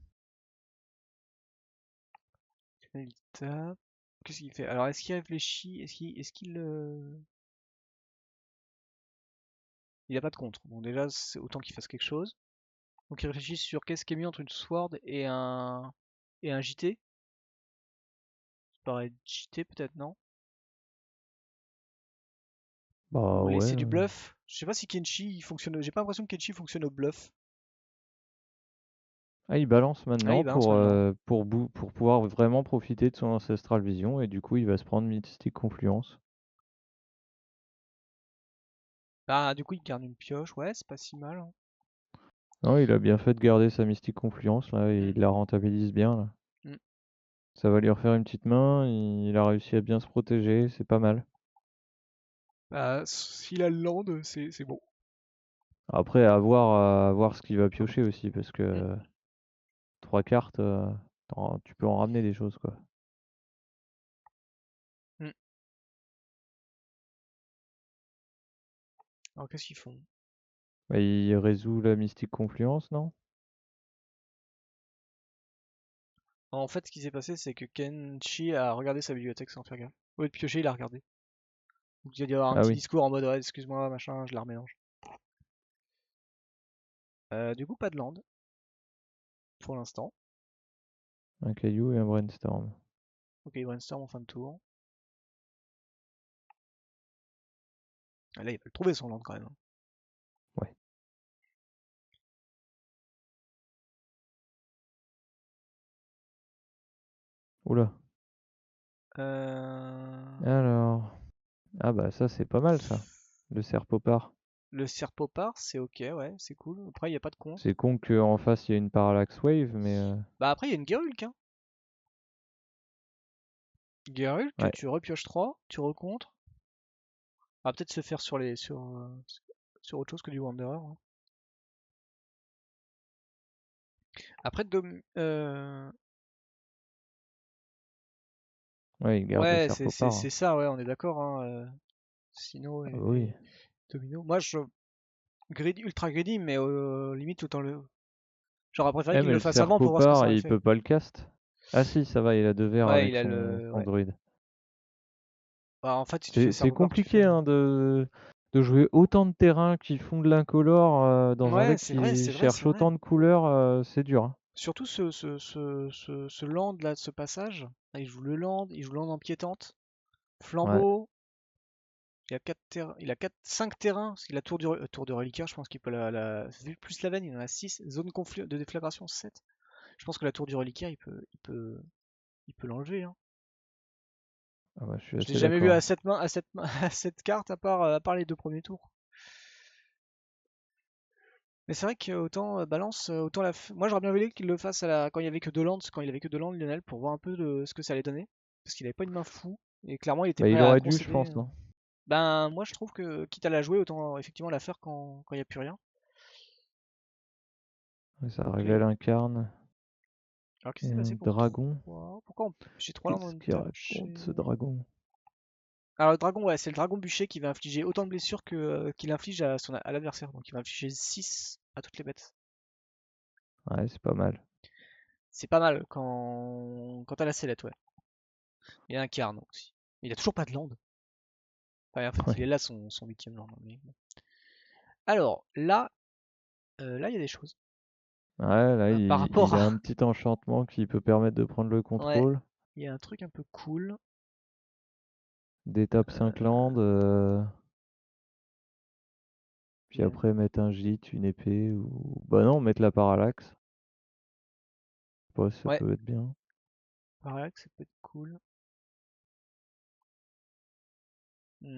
Il tape. Qu'est-ce qu'il fait? Alors, est-ce qu'il réfléchit? Il a pas de contre. Bon, déjà, c'est autant qu'il fasse quelque chose. Donc, il réfléchit sur qu'est-ce qui est mieux entre une Sword et un JT. Ça paraît JT, peut-être, non? Bah Ou ouais. laisser du bluff. Je sais pas si Kenshi il fonctionne. J'ai pas l'impression que Kenshi fonctionne au bluff. Ah, il balance Ah, il maintenant balance maintenant. pour pouvoir vraiment profiter de son Ancestral Vision, et du coup, il va se prendre Mystic Confluence. Ah, du coup, il garde une pioche. Ouais, c'est pas si mal, hein. Non, il a bien fait de garder sa Mystic Confluence, là, et Mm, il la rentabilise bien, là. mm. Ça va lui refaire une petite main, il a réussi à bien se protéger, c'est pas mal. Bah, s'il a le land, c'est bon. Après, à voir ce qu'il va piocher aussi, parce Mm, que trois cartes, tu peux en ramener des choses, quoi. mm. Alors, qu'est-ce qu'ils font? Bah, il résout la Mystic Confluence, non? En fait, ce qui s'est passé, c'est que Kenshi a regardé sa bibliothèque sans faire gaffe. Au lieu de piocher, il a regardé. Donc, il a dû avoir un Ah petit oui, discours en mode ouais, excuse-moi, machin, je la remélange. Du coup, pas de land pour l'instant. un caillou et un brainstorm. Ok, brainstorm en fin de tour. Ah, là, il va le trouver son land quand même, hein. Ouais. Oula. Euh... Alors. Ah bah ça c'est pas mal ça. Le Serpopard. Le Serpopard, c'est ok, ouais, c'est cool. Après, il n'y a pas de contre. C'est con qu'en face il y a une Parallax Wave, mais Bah après, il y a une Gerulk, hein. Gerulk, ouais. tu repioches 3, tu recontres. On va peut-être se faire sur autre chose que du Wanderer, hein. Après, Ouais, il garde le ouais, Serpopard, c'est hein. ça, ouais, on est d'accord, hein. Sino Ah bah et oui. Domino. Moi, ultra greedy, mais limite autant le. J'aurais préféré Eh, qu'il mais le le fasse avant pour voir ce que ça Serpopard, aurait il fait. peut pas le cast. Ah si, ça va, il a 2 verres Ouais, avec il a son ouais. druide. Bah, en fait, si tu fais C'est Serpopard, tu fais. compliqué hein, de jouer autant de terrains qui font de l'incolore dans un Ouais, deck c'est vrai, qui c'est vrai, c'est cherche vrai. autant de couleurs, c'est dur, hein. Surtout ce land là, ce passage. Là, il joue le land, il joue land en piétante. Ouais. Flambeau. Il a 4 terrains, il a 5 terrains, parce qu'il a tour de reliquaire, je pense qu'il peut vu plus la veine, il en a 6. Zone de déflagration 7. Je pense que la tour du reliquaire, il peut l'enlever, hein. Ah bah, je suis Je l'ai assez jamais vu à d'accord. 7 mains, à 7 cartes à part les deux premiers tours. Mais c'est vrai que autant balance, autant moi j'aurais bien voulu qu'il le fasse quand il y avait que deux landes, quand il avait que deux landes, Lionel, pour voir un peu ce que ça allait donner. Parce qu'il avait pas une main fou, et clairement il était Bah, prêt il à aurait dû, je concéder. pense, non? Ben moi je trouve que quitte à la jouer, autant effectivement la faire quand il n'y a plus rien. Ouais, ça Ok. révèle un Carn Alors qu'est-ce qui et s'est passé un pour dragon. 3? Pourquoi j'ai 3 landes Qu'est-ce on qu'il tap raconte ce chez. dragon? Alors le dragon, ouais, c'est le dragon bûcher qui va infliger autant de blessures qu'il inflige à l'adversaire. Donc il va infliger 6 à toutes les bêtes. Ouais, c'est pas mal. C'est pas mal quand t'as la sellette, ouais. Il y a un Carn aussi. Il a toujours pas de land. Enfin, en fait, il Ouais. est là son 8ème land, hein, mais bon. Alors, là, il y a des choses. Ouais, là, Par il rapport a à. un petit enchantement qui peut permettre de prendre le Ouais, contrôle. il y a un truc un peu cool. Des top 5 lands, Il puis y a- après mettre un gîte, une épée, ou... Bah non, mettre la parallaxe. Je sais pas si ça Ouais, peut être bien. par là que ça peut être cool.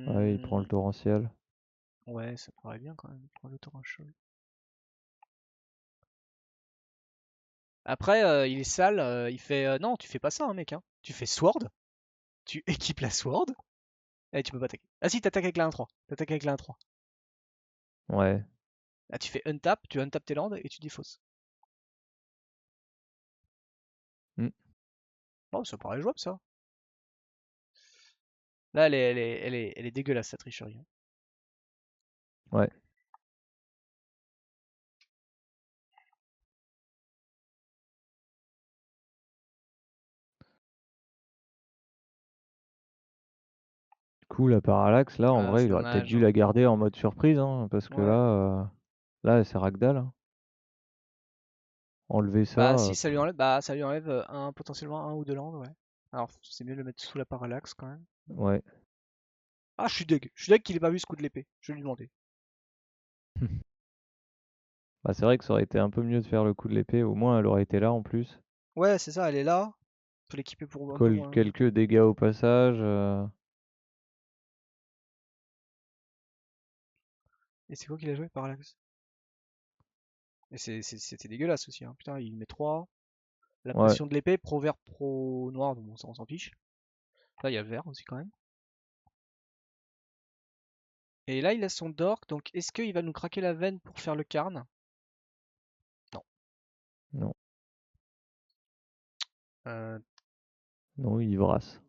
Ouais, il prend le Hmm, torrentiel. ouais, ça paraît bien quand même. Prendre le torrential. Après, il est sale. Il fait. Non, tu fais pas ça, hein, mec, hein. Tu fais Sword. Tu équipes la Sword. Et tu peux pas attaquer. Ah si, t'attaques avec la 1-3. T'attaques avec la 1-3. Ouais. Là, tu fais untap, tu untap tes landes et tu défausses. Hmm. Oh, ça paraît jouable, ça. Là, elle est dégueulasse, cette tricherie, hein. Ouais. Du coup, la parallaxe, là, en Ah, vrai, c'est il aurait peut-être dommage, dû hein. la garder en mode surprise, hein, parce que Ouais. là, c'est ragdoll, hein. Enlever ça, Bah si ça lui enlève potentiellement un ou deux landes, ouais. Alors c'est mieux de le mettre sous la parallaxe quand même. ouais. Ah je suis deg qu'il ait pas vu ce coup de l'épée. Je vais lui demander. Bah, c'est vrai que ça aurait été un peu mieux de faire le coup de l'épée, au moins elle aurait été là en plus. Ouais c'est ça, elle est là. Faut l'équiper pour un peu moins. Quelques dégâts au passage. Et c'est quoi qu'il a joué parallaxe? Et c'était dégueulasse aussi, hein. Putain, il met 3. La Ouais, pression de l'épée, pro vert, pro noir, donc bon ça on s'en fiche. Là il y a le vert aussi quand même. Et là il a son dork, donc est-ce qu'il va nous craquer la veine pour faire le carn? Non. non, Euh, non, il brasse.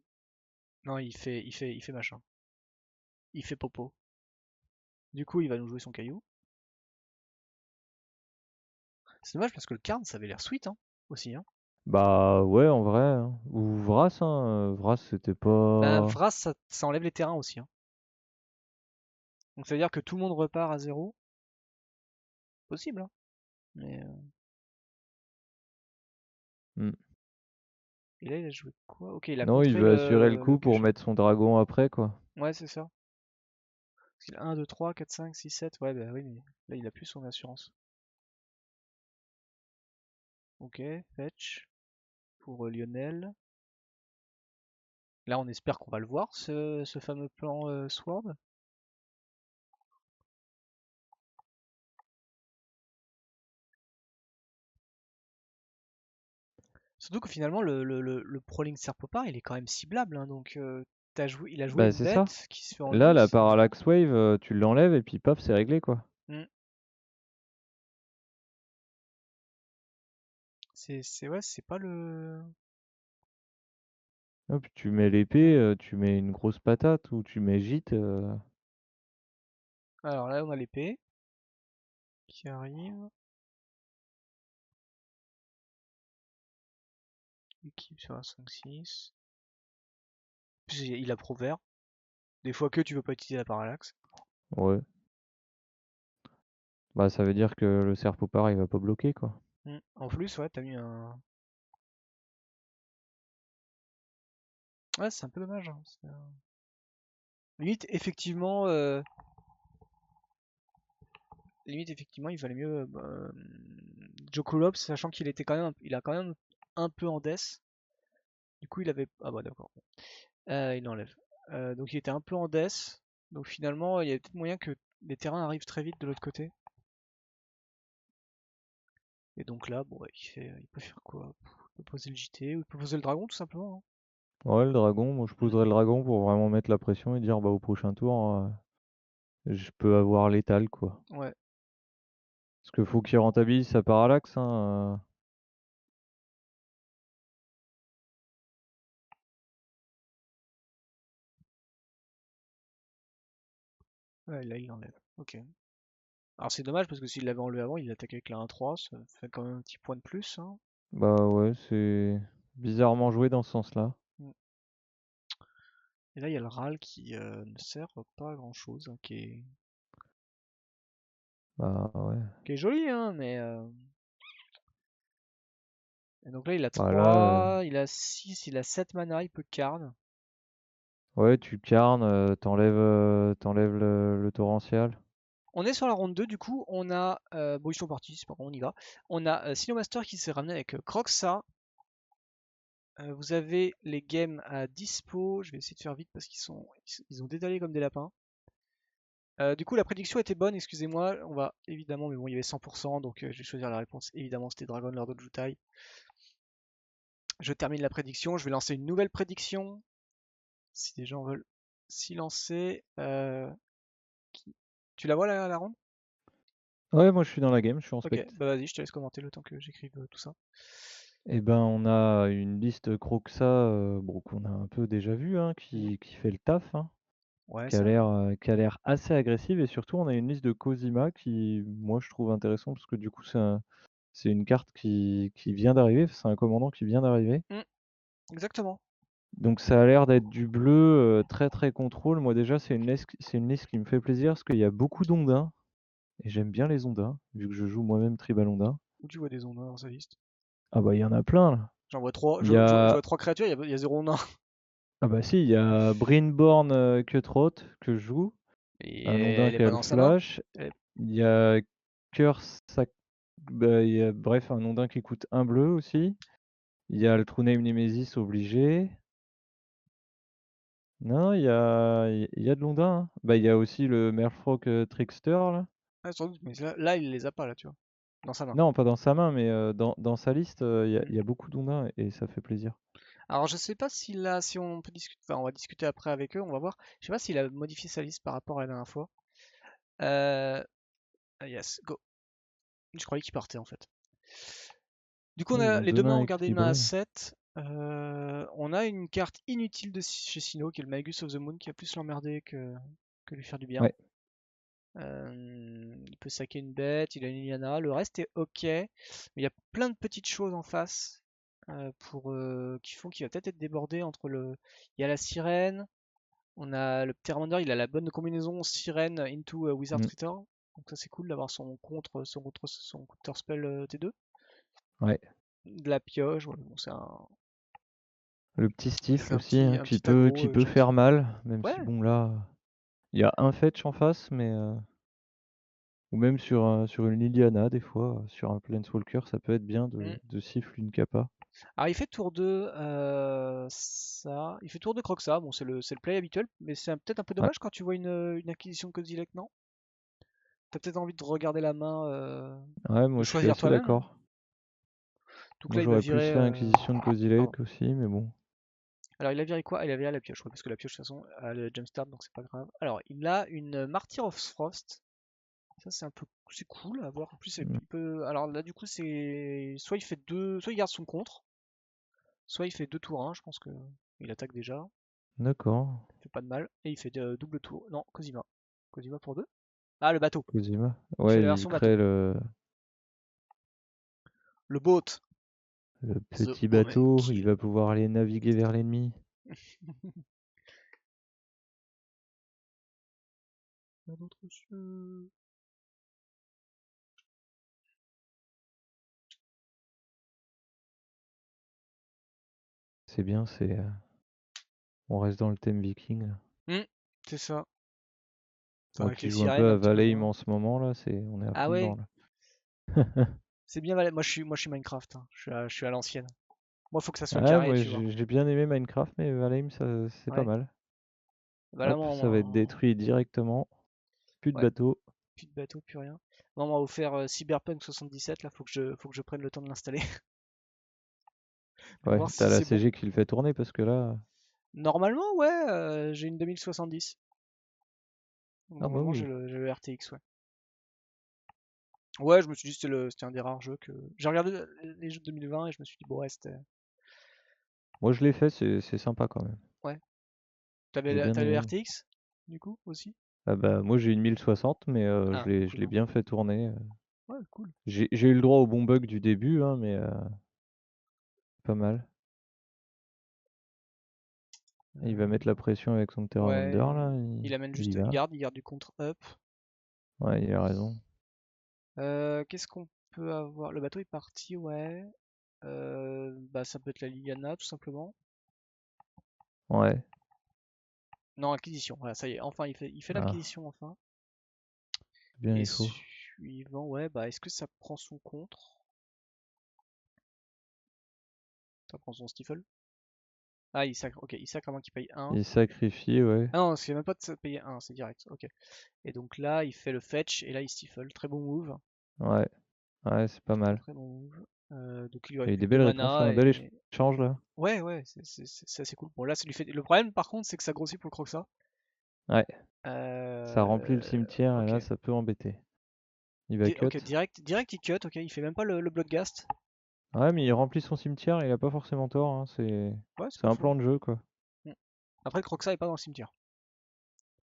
non, il fait machin. Il fait popo. Du coup il va nous jouer son caillou. C'est dommage parce que le Karn, ça avait l'air sweet, hein, aussi, hein. Bah ouais, en vrai, hein. Ou Vras, hein. Vras, c'était Ben, pas... Vras, ça enlève les terrains aussi, hein. Donc ça veut dire que tout le monde repart à zéro. Possible, hein. Mais, Hmm. et là, il a joué quoi? Ok, il a Non, il contré veut assurer le le coup pour bûcher. mettre son dragon après, quoi. Ouais, c'est ça. Parce qu'il a 1, 2, 3, 4, 5, 6, 7. Ouais, bah oui, mais là, il a plus son assurance. Ok, fetch pour Lionel. Là, on espère qu'on va le voir, ce fameux plan Sword. Surtout que finalement, le Prolink Serpopard, il est quand même ciblable, hein, donc il a joué Bah une c'est ça. bête qui se fait en Là, la 12. Parallax Wave, tu l'enlèves et puis paf, c'est réglé quoi. Hmm. Ouais, c'est pas le. Hop, tu mets l'épée, tu mets une grosse patate ou tu mets gîte. Alors là, on a l'épée qui arrive. Équipe sur un 5-6. Il a pro vert. Des fois que tu veux pas utiliser la parallaxe. Ouais. Bah ça veut dire que le Serpopard il va pas bloquer quoi. En plus, ouais, t'as mis un. Ouais, c'est un peu dommage, hein. Limite, effectivement, il valait mieux Joko Lopes, sachant qu'il était quand même, il a quand même un peu en death. Du coup, il avait. Ah bah d'accord. Il enlève. Donc il était un peu en death. Donc finalement, il y avait peut-être moyen que les terrains arrivent très vite de l'autre côté. Et donc là, bon, ouais, il peut faire quoi? Il peut poser le JT ou il peut poser le dragon tout simplement, Ouais, le dragon, moi je hein. poserais le dragon pour vraiment mettre la pression et dire bah au prochain tour, je peux avoir l'étal quoi. Ouais. Parce qu'il faut qu'il rentabilise sa parallaxe, hein. Ouais, là il enlève. Ok. Alors c'est dommage parce que s'il l'avait enlevé avant, il attaquait avec la 1-3, ça fait quand même un petit point de plus, hein. Bah ouais, c'est bizarrement joué dans ce sens-là. Mm. Et là il y a le RAL qui ne sert pas à grand chose, hein, Bah ouais. qui est joli, hein, mais. Et donc là il a Bah là, 3, il a 6, il a 7 mana, il peut carne. ouais, tu carnes, t'enlèves le torrential. On est sur la ronde 2 du coup, on a. Bon, ils sont partis, c'est pas grave, on y va. On a Sinomaster qui s'est ramené avec Croxa. Vous avez les games à dispo. Je vais essayer de faire vite parce ils ont détalé comme des lapins. Du coup, la prédiction était bonne, excusez-moi. On va évidemment, mais bon, il y avait 100%, donc je vais choisir la réponse. Évidemment, c'était Dragon Lord of Jutai. Je termine la prédiction. Je vais lancer une nouvelle prédiction. Si des gens veulent s'y lancer. Tu la vois la ronde? Ouais, moi je suis dans la game, je suis en Ok, spect. bah vas-y, je te laisse commenter le temps que j'écrive tout ça. Et ben on a une liste Croxa, bon, qu'on a un peu déjà vu, hein, Mm. qui fait le taf, hein, Ouais, ça. qui a l'air assez agressive et surtout on a une liste de Cosima qui, moi je trouve intéressant parce que du coup c'est une carte qui vient d'arriver, c'est un commandant qui vient d'arriver. Mm, exactement. Donc ça a l'air d'être du bleu, très, très contrôle. Moi déjà c'est une liste qui me fait plaisir parce qu'il y a beaucoup d'ondins et j'aime bien les ondins, vu que je joue moi-même tribal ondin. Où tu vois des ondes dans sa liste? Ah bah il y en a plein là. J'en vois 3. Il Je, y je a vois 3 créatures, il y a 0 nain. ah bah si, il y a Brinborn, Cutthroat que je joue, Et un ondin elle est qui a pas le dans sa main. flash. Elle est- Il y a Curse Sac bah, il y a bref un ondin qui coûte 1 bleu aussi. Il y a le True Name Nemesis obligé. Non, il y a de l'ondin, hein. Bah, il y a aussi le Merfolk, Trickster là. Ouais, sans doute, mais là, il les a pas, là, tu vois. Dans sa main. Non, pas dans sa main, mais dans sa liste, Mm. il y a beaucoup d'ondins et ça fait plaisir. Alors, je sais pas si on peut discuter. Enfin, on va discuter après avec eux, on va voir. Je sais pas s'il a modifié sa liste par rapport à la dernière fois. Euh... Yes, go. Je croyais qu'il partait en fait. Du coup, on Ouais, ils a ont les 2 deux mains mains ont gardé une main à équilibrées. 7. On a une carte inutile de chez Sino, qui est le Magus of the Moon, qui a plus l'emmerder que lui faire du bien. Ouais. Il peut saquer une bête, il a une Liliana, le reste est ok, mais il y a plein de petites choses en face qui font qu'il va peut-être être débordé entre le. Il y a la sirène, on a le Pteramander, il a la bonne combinaison sirène into Wizard Mmh. Ritter, donc ça c'est cool d'avoir son counter spell T2. Ouais. De la pioche, ouais, bon, Le petit c'est Stifle aussi, hein, un petit aggro qui peut gentil. faire mal, même Ouais, si bon là, il y a un fetch en face, mais ou même sur une Liliana des fois, sur un Planeswalker, ça peut être bien mm. de siffle une capa. Alors il fait tour 2, il fait tour 2 Croxa, bon c'est le play habituel, mais c'est peut-être un peu Ouais, dommage quand tu vois une acquisition de Kozilek, non? T'as peut-être envie de regarder la main, ouais, de moi je suis choisir assez toi-même, hein. d'accord. Donc Moi là, il va j'aurais plus virer. fait Inquisition de Cozy Pardon. Lake aussi, mais bon. Alors, il a viré quoi? Il a viré la pioche, ouais, parce que la pioche, de toute façon, a le jumpstart, donc c'est pas grave. Alors, il a une Martyr of Frost. Ça, c'est un peu. C'est cool à voir. En plus, Mm. il peut. Alors là, du coup, c'est. Soit il fait deux. Soit il garde son contre, soit il fait 2 tours 1. Je pense que il attaque déjà. D'accord. Il fait pas de mal. Et il fait double tour. Non, Cosima. Cosima pour 2. Ah, le bateau. Cosima. Il fait Ouais, la il version bateau. crée le Le boat. The petit Omen bateau, il King. va pouvoir aller naviguer vers l'ennemi. Pas d'autres cieux. C'est bien, on reste dans le thème viking là. C'est ça. Moi Avec qui les joue un peu sirènes à un petit peu Valheim moins. en ce moment là, on est à Ah fond dedans ouais, là. c'est bien Valheim. Moi, je suis Minecraft, hein. Je suis à l'ancienne. Moi, faut que ça soit Ah, carré, moi tu vois. j'ai bien aimé Minecraft, mais Valheim c'est pas Ouais. mal. Voilà, Hop, ça va être détruit directement. Plus de ouais, bateau. plus de bateau, plus rien. Moi, on m'a offert Cyberpunk 77, là, faut que je prenne le temps de l'installer. Ouais, Voir t'as si la c'est bon. CG qui le fait tourner parce que là. Normalement, ouais, j'ai une 2070. Donc, Ah bah normalement, j'ai oui. le RTX, ouais. Ouais, je me suis dit c'était un des rares jeux que. J'ai regardé les jeux de 2020 et je me suis dit, bon, ouais, c'était. Moi je l'ai fait, c'est sympa quand même. Ouais. T'avais J'ai bien t'avais le aimé. RTX, du coup, aussi? Ah bah moi j'ai une 1060, mais Ah, je cool. l'ai bien fait tourner. Ouais, cool. J'ai eu le droit au bon bug du début, hein, mais pas mal. Il va mettre la pression avec son Terra Wonder Ouais, là, il amène il y juste, il va. garde, il garde du contre up. Ouais, il a raison. Qu'est-ce qu'on peut avoir? Le bateau est parti, ouais. Bah ça peut être la Liliana tout simplement. Ouais. Non, acquisition. Voilà, ça y est. Enfin, il fait Ah, l'acquisition enfin. bien Et il faut. suivant, ouais, bah est-ce que ça prend son contre? Ça prend son stifle? Ah, il sacre. Ok, il sacre avant qu'il paye 1. Il sacrifie, ouais. Ah non, c'est même pas de payer 1, c'est direct. Ok. Et donc là, il fait le fetch et là il stifle. Très bon move. Ouais. Ouais, c'est pas Très mal. très bon move. Donc il lui Il y a eu reste des plus que 2 belles réponses, mana un bel et. échange là. Ouais, ouais, c'est assez cool. Bon, là, ça lui fait. Le problème, par contre, c'est que ça grossit pour le Croxa. Ouais. Ça remplit le Euh, cimetière et Ok. là ça peut embêter. Il va cut. Ok, direct, il cut. Ok, il fait même pas le Bloodghast. Ouais, mais il remplit son cimetière, il a pas forcément tort, hein. Ouais, c'est C'est pas un faux. plan de jeu quoi. Mm. Après, le Croxa est pas dans le cimetière.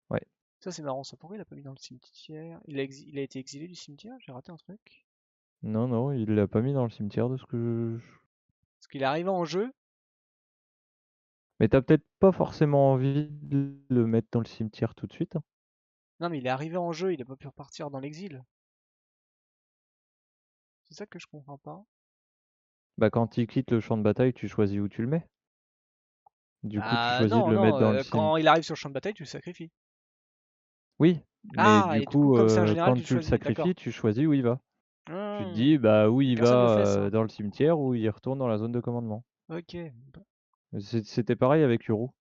Ouais. Ça, c'est marrant. Ça, pourquoi il a pas mis dans le cimetière? Il a été exilé du cimetière? J'ai raté un truc. Non, non, il l'a pas mis dans le cimetière de ce que je... Parce qu'il est arrivé en jeu. Mais t'as peut-être pas forcément envie de le mettre dans le cimetière tout de suite, hein. Non, mais il est arrivé en jeu. Il a pas pu repartir dans l'exil. C'est ça que je comprends pas. Bah quand il quitte le champ de bataille, tu choisis où tu le mets. Du coup, tu Bah, choisis de non, le mettre non. dans le Quand il arrive sur le champ de bataille, tu le sacrifies. Oui, mais Ah, du et du coup, coup, comme c'est un général, quand tu le tu le choisis. sacrifies, D'accord. tu choisis où il va. Tu te Hmm. dis, bah où Mais il personne va le fait, ça. dans le cimetière ou il retourne dans la zone de commandement. Ok. C'était pareil avec Uro.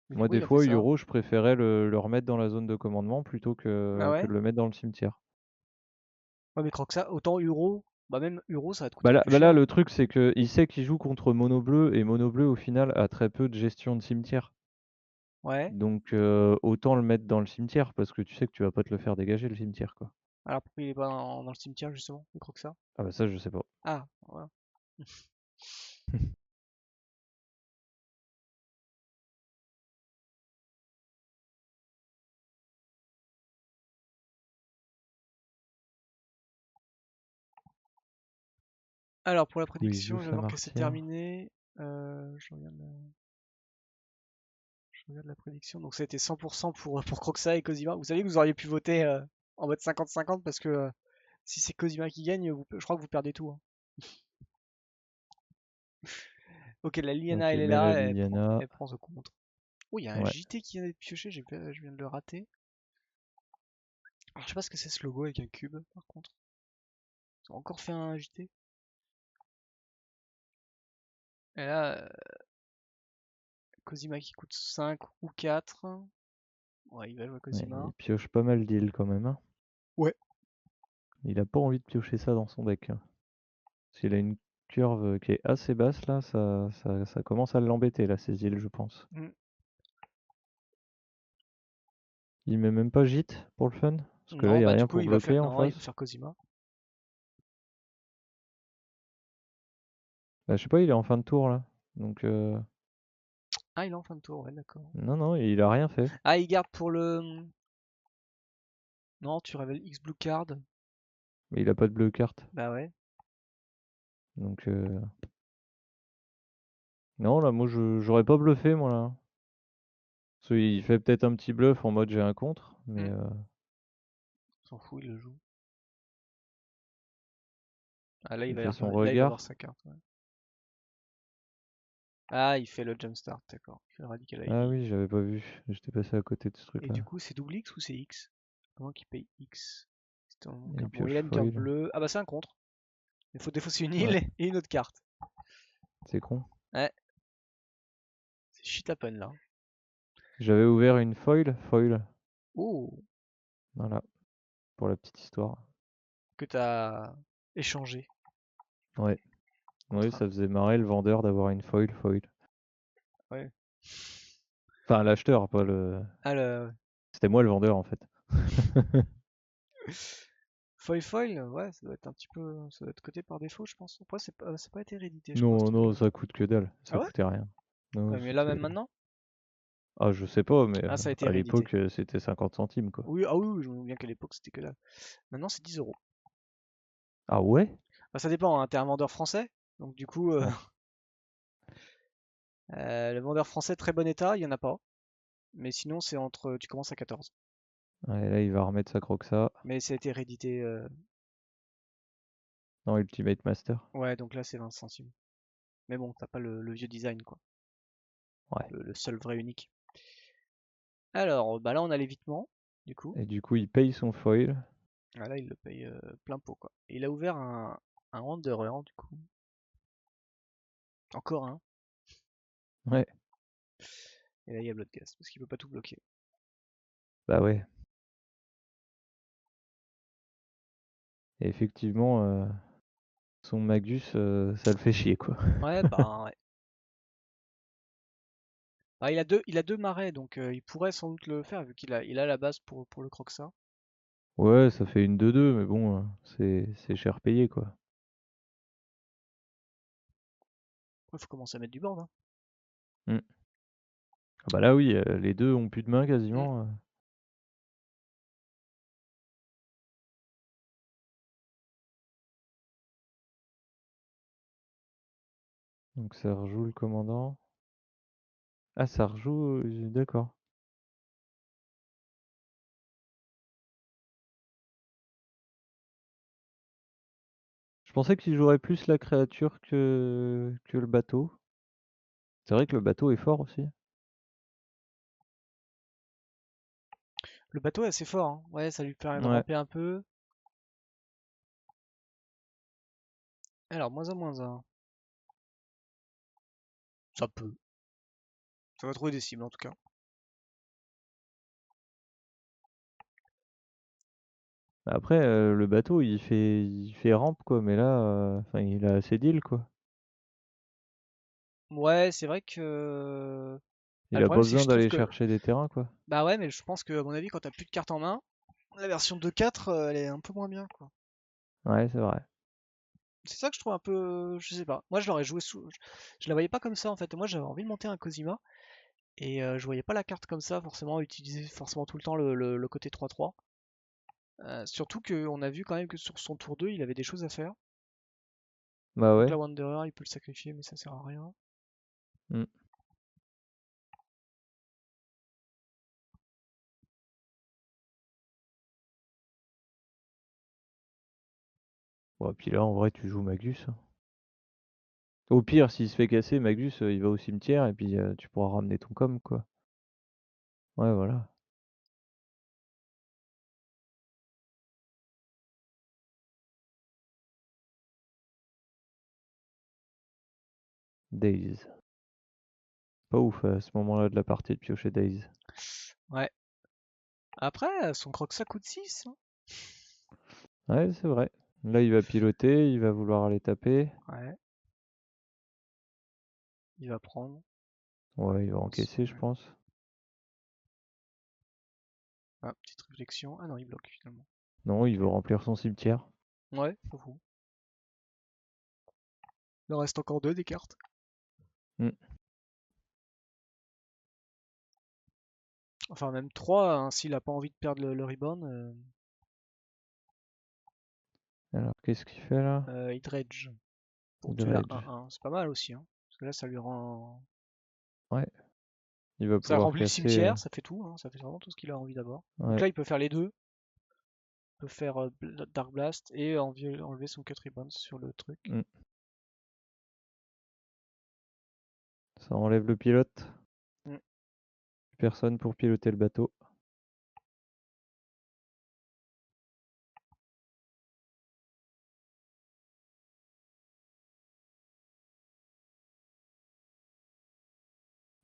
Mais Moi, pourquoi des il a fait fois, ça? Uro, je préférais le remettre dans la zone de commandement plutôt Ah que ouais? de le mettre dans le cimetière. Ouais, mais Croxa, autant Euro. Bah, même Euro, ça va te coûter Bah là, plus bah là, cher. le truc, c'est que il sait qu'il joue contre Mono Bleu et Mono Bleu, au final, a très peu de gestion de cimetière. Ouais. Donc, autant le mettre dans le cimetière parce que tu sais que tu vas pas te le faire dégager le cimetière, quoi. Alors pourquoi il est pas dans le cimetière justement, le Croxa? Ah bah ça, je sais pas. Ah, voilà. Alors pour la Du coup, il joue prédiction, je viens de sa voir que c'est martyre. terminé. Je regarde la prédiction. Donc ça a été 100% pour Croxa et Cosima. Vous savez que vous auriez pu voter en mode 50-50 parce que si c'est Cosima qui gagne, je crois que vous perdez tout, hein. Ok, la Liliana Donc elle il est met la là, elle prend, Liliana. elle prend ce contre. Oh, il y a un Ouais. JT qui vient d'être pioché, je viens de le rater. Alors, je sais pas ce que c'est ce logo avec un cube par contre. Ils ont encore fait un JT. Et là, Cosima qui coûte 5 ou 4. Ouais, il va jouer Ouais, Cosima. il pioche pas mal d'îles quand même, hein. Ouais. Il a pas envie de piocher ça dans son deck, hein. S'il a une curve qui est assez basse là, ça commence à l'embêter là, ces îles, je pense. Mm. Il met même pas gîte pour le fun? Parce que là, Non, il y a bah du rien coup pour il va faire, bloquer en non, il va face. faire Cosima. Bah, je sais pas, il est en fin de tour là. Donc Ah, il est en fin de tour, ouais, d'accord. non, non, il a rien fait. Ah, il garde pour le. Non, tu révèles X Blue Card. Mais il a pas de bleu carte. Bah ouais. Donc non, là, moi, j'aurais pas bluffé, moi, là. Parce qu'il fait peut-être un petit bluff en mode j'ai un contre, mais Mm. S'en fout, il le joue. Ah, là, il fait son là, il va voir regard. sa carte. Ouais. Ah, il fait le Jumpstart, d'accord. Il fait le Radical Ah ID. oui, j'avais pas vu. J'étais passé à côté de ce Et du truc-là. coup, c'est double X ou c'est X? Comment qu'il paye X? Et il Bon, il pioche a une carte foil. bleue. Ah bah c'est un contre. Il faut défausser une Ouais, île et une autre carte. c'est con. Ouais, c'est shit happen là. J'avais ouvert une foil. Oh, Voilà, pour la petite histoire. que t'as échangé Ouais, ouais, contre un. ça faisait marrer le vendeur d'avoir une foil. Ouais. Enfin, l'acheteur, pas le. Ah, le C'était moi le vendeur en fait. foil foil, ouais, ça doit être un petit peu. Ça doit être coté par défaut, je pense. Après, c'est pas été réédité, je crois, ce Non, non, truc-là. ça coûte que dalle. Ah Ça ouais? coûtait rien. Non, Ouais, mais là, c'était. même maintenant? Ah, je sais pas, mais Ah, ça a été à réédité. l'époque, c'était 50 centimes, quoi. Oui, ah oui, oui, je me souviens qu'à l'époque, c'était que là. Maintenant, c'est 10 euros. Ah ouais? Bah, ça dépend, hein, t'es un vendeur français. Donc, du coup, Ouais. le vendeur français très bon état, il y en a pas. Mais sinon, c'est entre. Tu commences à 14. Ouais, là, il va remettre sa croxa Mais ça a été réédité. dans Ultimate Master. Ouais, donc là, c'est 20 centimes. Mais bon, t'as pas le vieux design, quoi. Ouais. Le seul vrai unique. Alors, bah là, on a l'évitement, du coup. Et du coup, il paye son foil. Ah, là, il le paye plein pot, quoi. Et il a ouvert un Wanderer, du coup. Encore un. Ouais. Et là, il y a Bloodcast, parce qu'il peut pas tout bloquer. Bah ouais. Et effectivement, son Magus, ça le fait chier, quoi. Ouais, bah, ouais. Ah, il a deux marais, donc il pourrait sans doute le faire, vu il a la base pour le Croxa. Ouais, ça fait une 2-2, mais bon, c'est cher payé, quoi. Il faut commencer à mettre du board, hein. Hmm. Ah bah là, oui, les deux ont plus de main Mm. quasiment. Donc ça rejoue le commandant. Ah, ça rejoue, d'accord. Je pensais qu'il jouerait plus la créature que le bateau. C'est vrai que le bateau est fort aussi. Le bateau est assez fort, hein. Ouais, ça lui permet de Ouais. ramper un peu. Alors, moins un, moins un. Ça peut. Ça va trouver des cibles, en tout cas. Après, le bateau, il fait rampe, quoi. Mais là, enfin, il a assez d'îles, quoi. Ouais, c'est vrai que. Bah, Il le a pas problème, c'est que besoin je trouve d'aller que. chercher des terrains, quoi. Bah ouais, mais je pense que, à mon avis, quand t'as plus de cartes en main, la version 2.4, elle est un peu moins bien, quoi. Ouais, c'est vrai. C'est ça que je trouve un peu. Je sais pas. Moi, je l'aurais joué sous. Je la voyais pas comme ça, en fait. Moi, j'avais envie de monter un Cosima. Et je voyais pas la carte comme ça, forcément, utiliser forcément tout le temps le côté 3-3. Surtout qu'on a vu quand même que sur son tour 2, il avait des choses à faire. Bah Donc ouais. la Wanderer, il peut le sacrifier, mais ça sert à rien. Hmm. Bon, puis là, en vrai, tu joues Magus, hein. Au pire, s'il se fait casser, Magus, il va au cimetière et puis tu pourras ramener ton com, quoi. Ouais, voilà. Days. Pas ouf à ce moment-là de la partie de piocher Days. Ouais. Après, son croc ça coûte 6, hein. Ouais, c'est vrai. Là, il va piloter, il va vouloir aller taper. Ouais. Il va prendre. Ouais, il va encaisser, je Ouais. pense. Ah, petite réflexion. Ah non, il bloque finalement. Non, il veut Ok. remplir son cimetière. Ouais, pas fou. Il en reste encore 2 des cartes. Hmm. Enfin, même 3, hein, s'il a pas envie de perdre le reborn. Alors, qu'est-ce qu'il fait là? Il dredge. Pour tuer la Dredge. 1-1. C'est pas mal aussi, hein. Parce que là, ça lui rend. Ouais, il va Ça pouvoir remplit le casser. cimetière, ça fait tout, hein. Ça fait vraiment tout ce qu'il a envie d'avoir. Donc Ouais, là, il peut faire les deux. Il peut faire Dark Blast et enlever son cut ribbons sur le truc. hmm. Ça enlève le pilote. Mm. Personne pour piloter le bateau.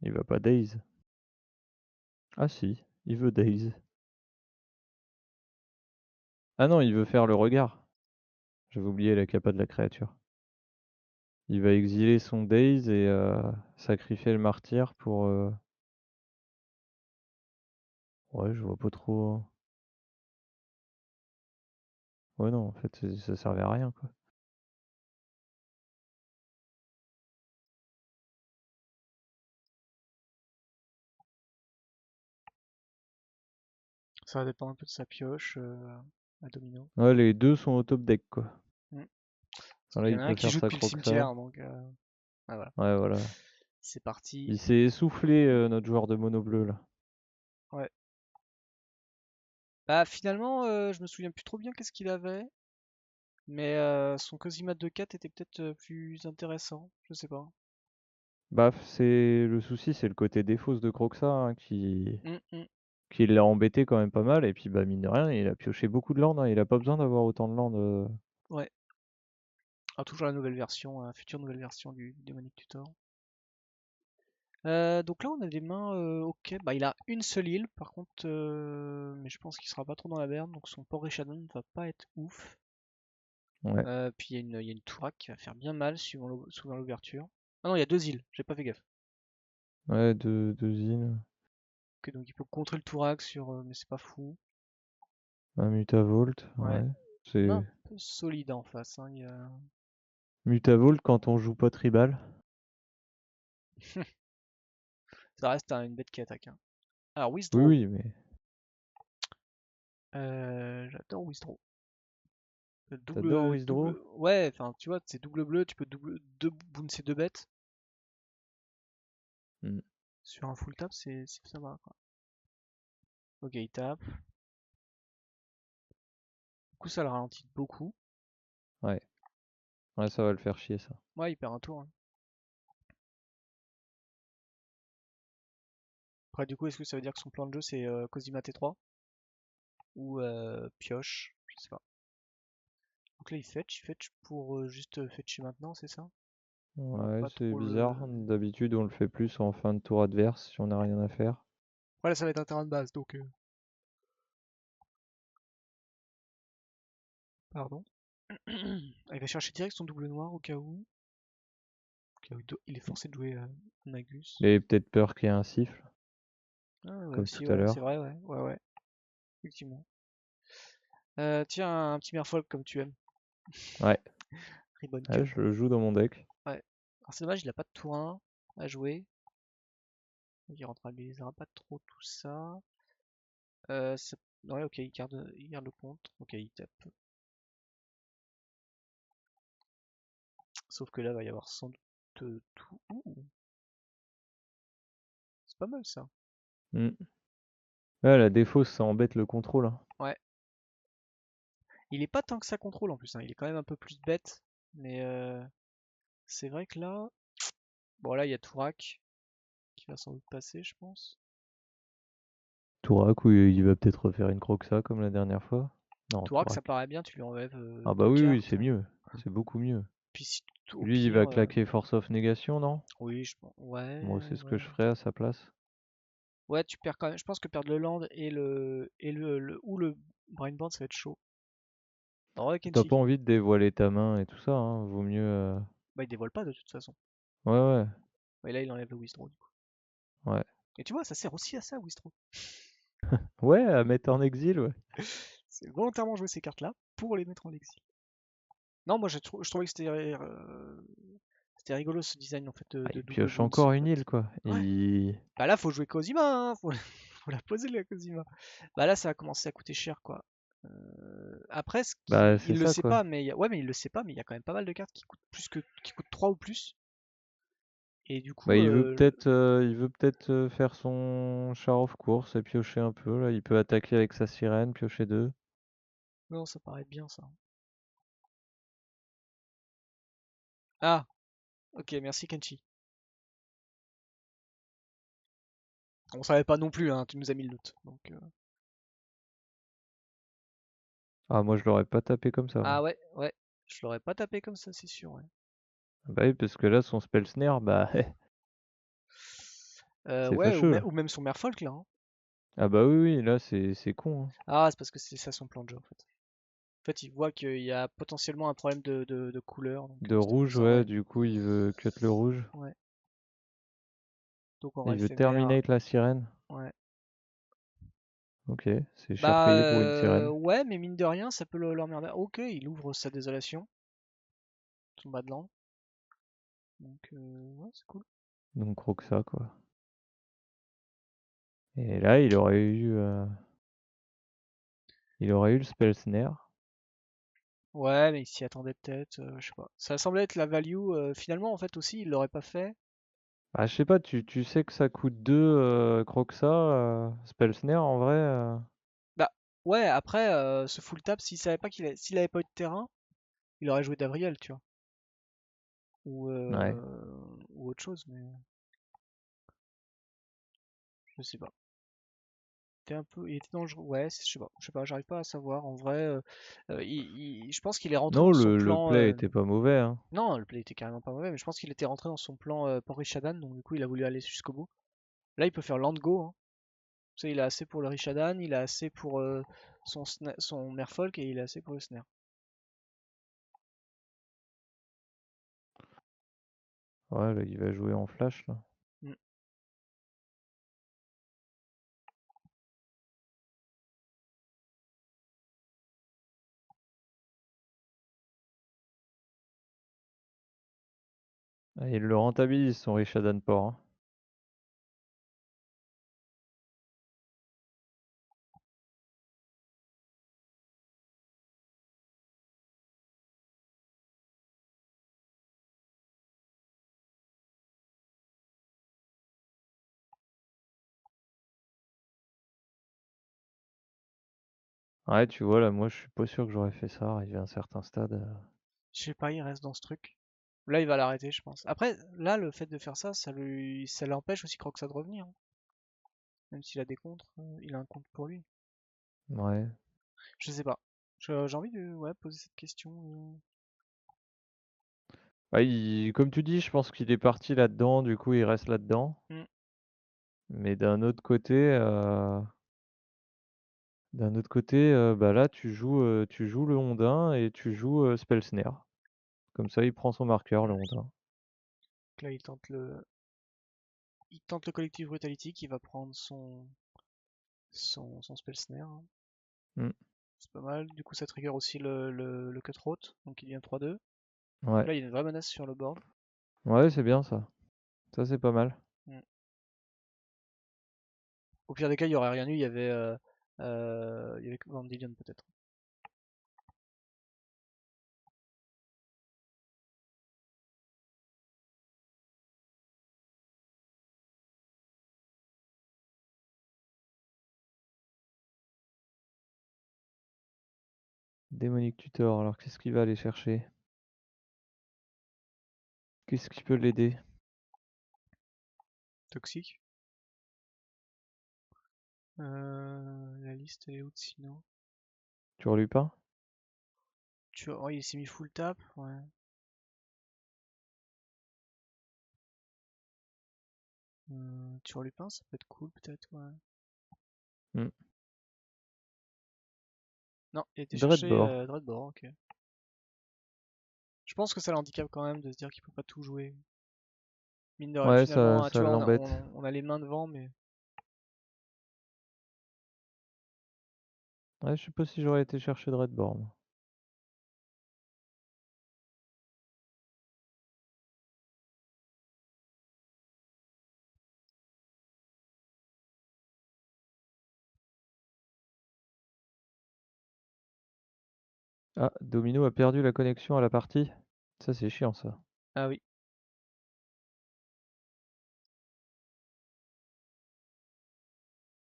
Il va pas Daze. Ah si, il veut Daze. Ah non, il veut faire le regard. J'avais oublié la capa de la créature. Il va exiler son Daze et sacrifier le martyr pour... Ouais, je vois pas trop... Ouais non, en fait, ça servait à rien, quoi. Ça va dépendre un peu de sa pioche à Domino. Ouais, les deux sont au top deck, quoi. Mm. Enfin, Sauf là, qu'il y il en a un peut qui faire joue sa depuis le croxa. cimetière, donc ah, voilà. Ouais, voilà. C'est parti. Il s'est essoufflé, notre joueur de mono bleu, là. Ouais. Bah finalement, je me souviens plus trop bien qu'est-ce qu'il avait, mais son Cosima 2-4 était peut-être plus intéressant, je sais pas. Bah, c'est le souci, c'est le côté défausse de Croxa, hein, Mm, mm. qui l'a embêté quand même pas mal. Et puis, bah, mine de rien, il a pioché beaucoup de land, hein. Il a pas besoin d'avoir autant de land. Ouais. Ah, toujours la nouvelle version, future nouvelle version du Demonic Tutor. Donc là, on a des mains ok. Bah, il a une seule île, par contre, mais je pense qu'il sera pas trop dans la berne, donc son port Shadow ne va pas être ouf. Ouais, Puis il y a une Tourak qui va faire bien mal suivant l'ouverture. Ah non, il y a deux îles, j'ai pas fait gaffe. ouais, deux îles. Ok, donc il peut contrer le Tourak mais c'est pas fou. Un Mutavolt, Ouais. ouais. On a C'est un peu solide en face, hein. Mutavolt quand on joue pas tribal. Ça reste une bête qui attaque, hein. Alors, Oui, Withdraw. oui, mais J'adore Withdraw. t'adores Double. Withdraw? Ouais, enfin, tu vois, c'est double bleu, tu peux bouncer deux bêtes. Hmm. Sur un full tap, ça va, quoi. Ok, il tape. Du coup, ça le ralentit beaucoup. Ouais. Ouais, ça va le faire chier, ça. Ouais, il perd un tour, hein. Après, du coup, est-ce que ça veut dire que son plan de jeu c'est Cosima T3 ou pioche? Je sais pas. Donc là, il fetch pour juste fetcher maintenant, c'est ça? Ouais, Pas c'est trop bizarre. le. D'habitude, on le fait plus en fin de tour adverse si on n'a rien à faire. Voilà, ça va être un terrain de base, donc. Pardon. Ah, il va chercher direct son double noir au cas où. Il est forcé de jouer Magus. Il avait peut-être peur qu'il y ait un siffle, Ah ouais, comme aussi, tout à ouais, c'est l'heure. vrai, ouais, ouais, ouais, effectivement. Tiens, un petit merfolk comme tu aimes. Ouais, Ribbon ouais, Cut. je le joue dans mon deck. Ouais. Alors c'est dommage, il a pas de tour 1 à jouer. Il rentabilisera pas trop tout ça. Ouais, ok, il garde le contre. Ok, il tape. Sauf que là, il va y avoir sans doute tout. Ouh, c'est pas mal ça. Hmm. Ouais, la défausse, ça embête le contrôle, hein. Ouais. Il est pas tant que ça contrôle en plus, hein. Il est quand même un peu plus bête. Mais c'est vrai que là. Bon, là, il y a Tourak qui va sans doute passer, je pense. Tourak, oui, il va peut-être refaire une croxa comme la dernière fois. Non, Tourak, ça Tourak. paraît bien, tu lui enlèves Ah bah deux oui, oui, cartes. c'est mieux. C'est beaucoup mieux. Puis si, au Lui, il va pire. claquer Force of Négation, non? Oui, je pense. Moi, Ouais, c'est ce que ouais. je ferais à sa place. Ouais, tu perds quand même. Je pense que perdre le land ou le Brainband, ça va être chaud. Alors, ouais, T'as pas Kenshi. envie de dévoiler ta main et tout ça, hein. Vaut mieux... Bah, il dévoile pas de toute façon. Ouais, ouais. Ouais, là, il enlève le withdraw du coup. Ouais. Et tu vois, ça sert aussi à ça, withdraw. Ouais, à mettre en exil, ouais. C'est volontairement jouer ces cartes-là pour les mettre en exil. Non, moi je trouvais que c'était rigolo ce design en fait Ah, de il double pioche bounce encore en une fait. île, quoi. Ouais. Il... Bah là, faut jouer Cosima, hein, faut la poser la Cosima. Bah là, ça va commencer à coûter cher quoi. Après, Bah, c'est il le ça, sait quoi. pas, mais ouais, mais il le sait pas, mais il y a quand même pas mal de cartes qui coûtent 3 ou plus. Et du Bah, coup, il veut peut-être faire son char of course et piocher un peu, là. Il peut attaquer avec sa sirène, piocher 2. non, ça paraît bien ça. Ah, ok, merci Kenchi. On savait pas non plus, hein, tu nous as mis le loot. Donc, Ah, moi, je l'aurais pas tapé comme ça, ah moi. ouais, ouais, je l'aurais pas tapé comme ça, c'est sûr. Ouais. Bah oui, parce que là, son spell snare, bah, c'est Ouais, fâcheux, là. ou même son Merfolk là. Hein. Ah bah oui, oui, là, c'est con, hein. Ah, c'est parce que c'est ça son plan de jeu en fait. En fait, il voit qu'il y a potentiellement un problème de couleur, donc De c'était pour rouge, ça, ouais, ouais. du coup, il veut cut le rouge. Ouais. Donc on aura Il veut éphémère. terminate la sirène. Ouais. Ok, c'est cher Bah payé pour une sirène. ouais, mais mine de rien, ça peut l'emmerder. Ok, il ouvre sa désolation, son bas de langue. Donc ouais, c'est cool. Donc, gros que ça, quoi. Et là, il aurait eu le spell snare. Ouais, mais il s'y attendait peut-être, je sais pas. Ça semblait être la value. Finalement, en fait aussi, il l'aurait pas fait. Ah, je sais pas, tu sais que ça coûte 2 Croxa, spell snare, en vrai. Bah ouais, après, ce full tap, s'il avait pas eu de terrain, il aurait joué Davriel, tu vois. Ou, Ouais. ou autre chose, mais je sais pas. Il était dangereux. Ouais, je sais pas, j'arrive pas à savoir. En vrai, je pense qu'il est rentré Non, dans son le plan. play était pas mauvais, hein. Non, le play était carrément pas mauvais, mais je pense qu'il était rentré dans son plan pour Rishadan, donc du coup il a voulu aller jusqu'au bout. Là, il peut faire land go. Hein. Tu sais, il a assez pour le Rishadan, il a assez pour son Merfolk et il a assez pour le Snare. Ouais, là, il va jouer en flash, là. Mm. Ah, il le rentabilise, son Rishadan Port, hein. Ouais, tu vois, là, moi, je suis pas sûr que j'aurais fait ça, arrivé à un certain stade. Je sais pas, il reste dans ce truc. Là, il va l'arrêter, je pense. Après, là, le fait de faire ça, ça l'empêche aussi Croxa de revenir. Hein. Même s'il a des contres, il a un contre pour lui. Ouais. Je sais pas. J'ai envie de ouais, poser cette question. Bah, comme tu dis, je pense qu'il est parti là-dedans, du coup, il reste là-dedans. Hmm. Mais d'un autre côté, bah là, tu joues le Ondin et tu joues spell snare. Comme ça, il prend son marqueur, le Ondin. Donc là, il tente le collectif Brutality qui va prendre son spell snare. Hein. Hmm. C'est pas mal. Du coup, ça trigger aussi le cutthroat. Donc il devient 3-2. Ouais. Là, il y a une vraie menace sur le board. Ouais, c'est bien ça. Ça, c'est pas mal. Hmm. Au pire des cas, il y aurait rien eu. Il y avait Vandillion peut-être. Démonique Tutor, alors qu'est-ce qu'il va aller chercher? Qu'est-ce qui peut l'aider? Toxique. La liste elle est où sinon? Tu reluis pas? Oh, il s'est mis full tap. Ouais. Tueur Lupin, ça peut être cool peut-être. Ouais. Hmm. Non, il a été chercher Dreadbore. Dreadbore, ok. Je pense que ça l'handicape quand même de se dire qu'il peut pas tout jouer. Mine de rien, Ouais, finalement, hein, tu ça vois, l'embête. on a les mains devant, mais. Ouais, je sais pas si j'aurais été chercher Dreadborn. Ah, Domino a perdu la connexion à la partie. Ça, c'est chiant, ça. Ah oui.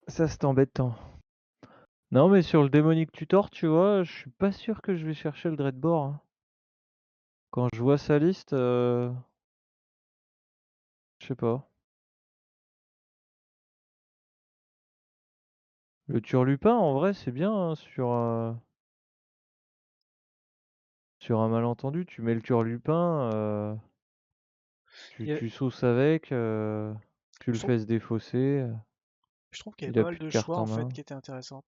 Ça, c'est embêtant. Non, mais sur le démonique tutor, tu vois, je suis pas sûr que je vais chercher le Dreadbore, hein. Quand je vois sa liste, je sais pas. Le Turlupin, en vrai, c'est bien, hein, sur un malentendu. Tu mets le Turlupin, Il y a- tu sauces avec, tu le Je trouve, fais se défausser, je trouve qu'il y avait il pas a mal plus de de cartes choix en en fait main. qui étaient intéressants.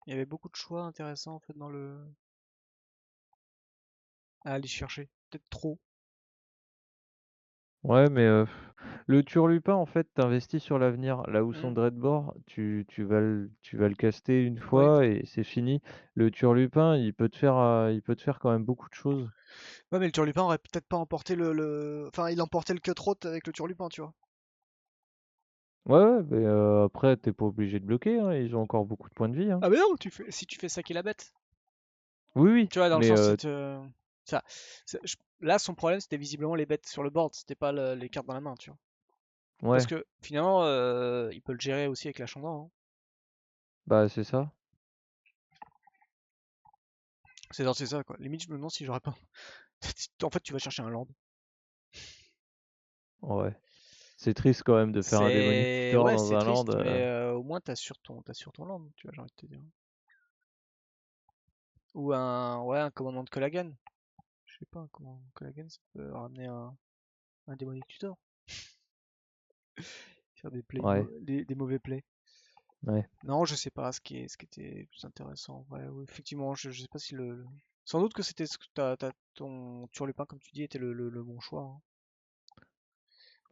Il y avait beaucoup de choix intéressants en fait dans le. À aller chercher. Peut-être trop. Ouais, mais le Turlupin, en fait, t'investis sur l'avenir. Là où son Hmm. Dreadbore, tu vas le caster une Oui. fois et c'est fini. Le Turlupin, il peut te faire quand même beaucoup de choses. Ouais, mais le Turlupin aurait peut-être pas emporté Enfin, il emportait le Cutthroat avec le Turlupin, tu vois. Ouais, ouais, mais après, t'es pas obligé de bloquer, hein, ils ont encore beaucoup de points de vie, hein. Ah mais non, si tu fais ça qui est la bête. Oui, oui, Tu vois, dans le mais sens, ça, là, son problème, c'était visiblement les bêtes sur le board, c'était pas les cartes dans la main, tu vois. Parce ouais, que finalement, il peut le gérer aussi avec l'ascendant, hein. bah c'est ça. C'est ça, quoi. Limite, je me demande si j'aurais pas. En fait, tu vas chercher un land. Ouais. C'est triste quand même de faire un démonique C'est. tutor Ouais, dans c'est un land. triste, mais au moins, t'as sur ton land, tu vois, j'ai envie de te dire. Ou ouais, un commandement de Collagen. Je sais pas, comment Collagen, ça peut ramener un démonique tutor. Faire des plays, Ouais, des mauvais plays. ouais. Non, je sais pas ce qui était plus intéressant. Ouais, ouais, effectivement, je sais pas si Sans doute que c'était ton Turlupin, comme tu dis, était le bon choix, hein.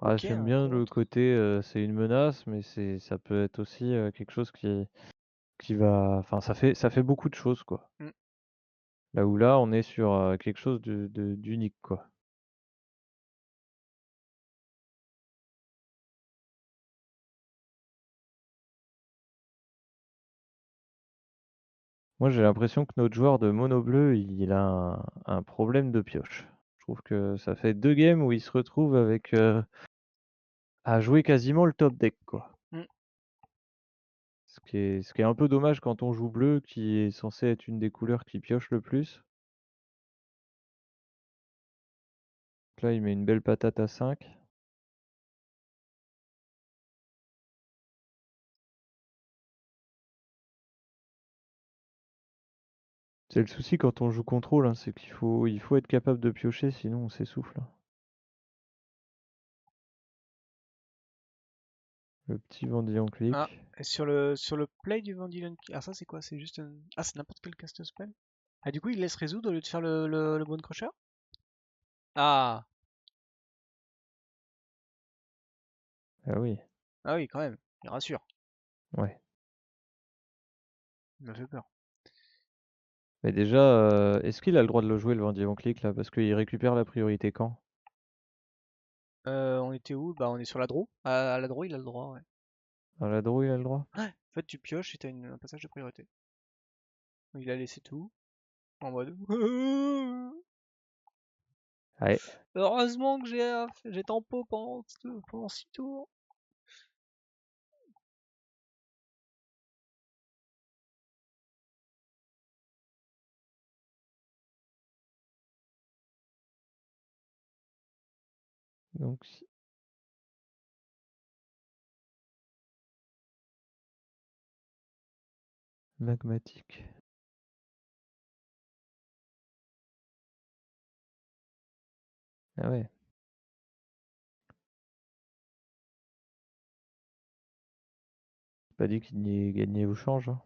Ah, Ok, j'aime un bien le contre. côté, c'est une menace, mais ça peut être aussi quelque chose qui va. Enfin, ça fait beaucoup de choses, quoi. Hmm. Là où là, on est sur quelque chose d'unique, quoi. Moi, j'ai l'impression que notre joueur de mono bleu, il a un problème de pioche. Je trouve que ça fait 2 games où il se retrouve avec à jouer quasiment le top deck, quoi. Hmm. Ce qui est un peu dommage quand on joue bleu, qui est censé être une des couleurs qui pioche le plus. Donc là, il met une belle patate à 5. C'est le souci quand on joue contrôle, hein, c'est il faut être capable de piocher, sinon on s'essouffle, hein. Le petit Vendillon Ah, clic. et sur le play du Vandillion. Ah, ça, c'est quoi? C'est juste un. Ah, c'est n'importe quel cast spell? Ah, du coup, il laisse résoudre au lieu de faire le Bone Crusher? Ah, Ah oui, ah oui, quand même. Il rassure. ouais. Il m'a fait peur. Mais déjà, est-ce qu'il a le droit de le jouer le Vendillon clic là? Parce qu'il récupère la priorité quand? On était où? Bah, on est sur la draw. À la draw, il a le droit, ouais. À la draw, il a le droit? Ouais. En fait, tu pioches et t'as un passage de priorité. Il a laissé tout. En mode. Ouais. Heureusement que j'ai tempo pendant 6 tours. Donc, magmatique. Ah ouais. Pas dit qu'il y ait gagné au change, hein.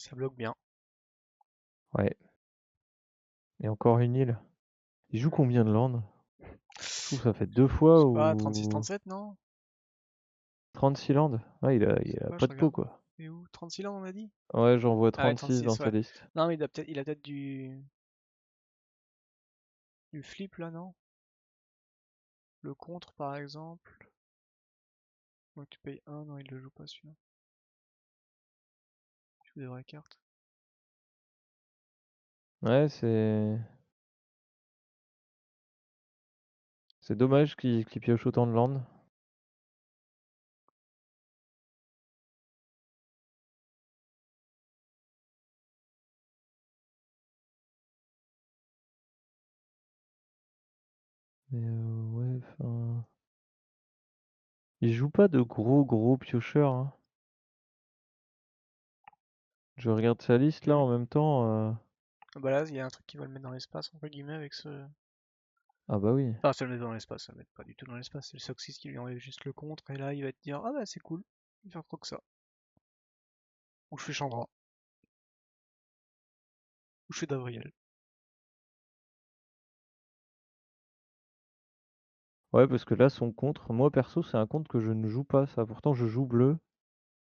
Ça bloque bien. Ouais. Et encore une île. Il joue combien de landes? Je trouve que ça fait 2 Je fois sais pas, ou 36-37, non? 36 landes? Ouais, Je sais il a pas, pas je de peau, regarde. quoi. Et où? 36 là, on a dit? Ouais, j'en vois Ah ouais, 36 dans 36, sa ouais. liste. Non, mais il a peut-être du flip là, non? Le contre, par exemple. Donc tu payes 1, non, il le joue pas celui-là. Tu joues des vraies cartes. Ouais, c'est dommage qu'il pioche autant de landes. Mais ouais, enfin... Il joue pas de gros piocheurs, hein. Je regarde sa liste là en même temps. Ah bah là, il y a un truc qui va le mettre dans l'espace, entre guillemets, avec ce. Ah bah oui. Enfin, ça le met dans l'espace, ça le met pas du tout dans l'espace. C'est le Soxis qui lui enlève juste le contre, et là, il va te dire, ah bah c'est cool, je vais faire trop que ça. Ou je fais Chandra, ou je fais Davriel. Ouais, parce que là, son contre, moi perso, c'est un contre que je ne joue pas, ça. Pourtant, je joue bleu,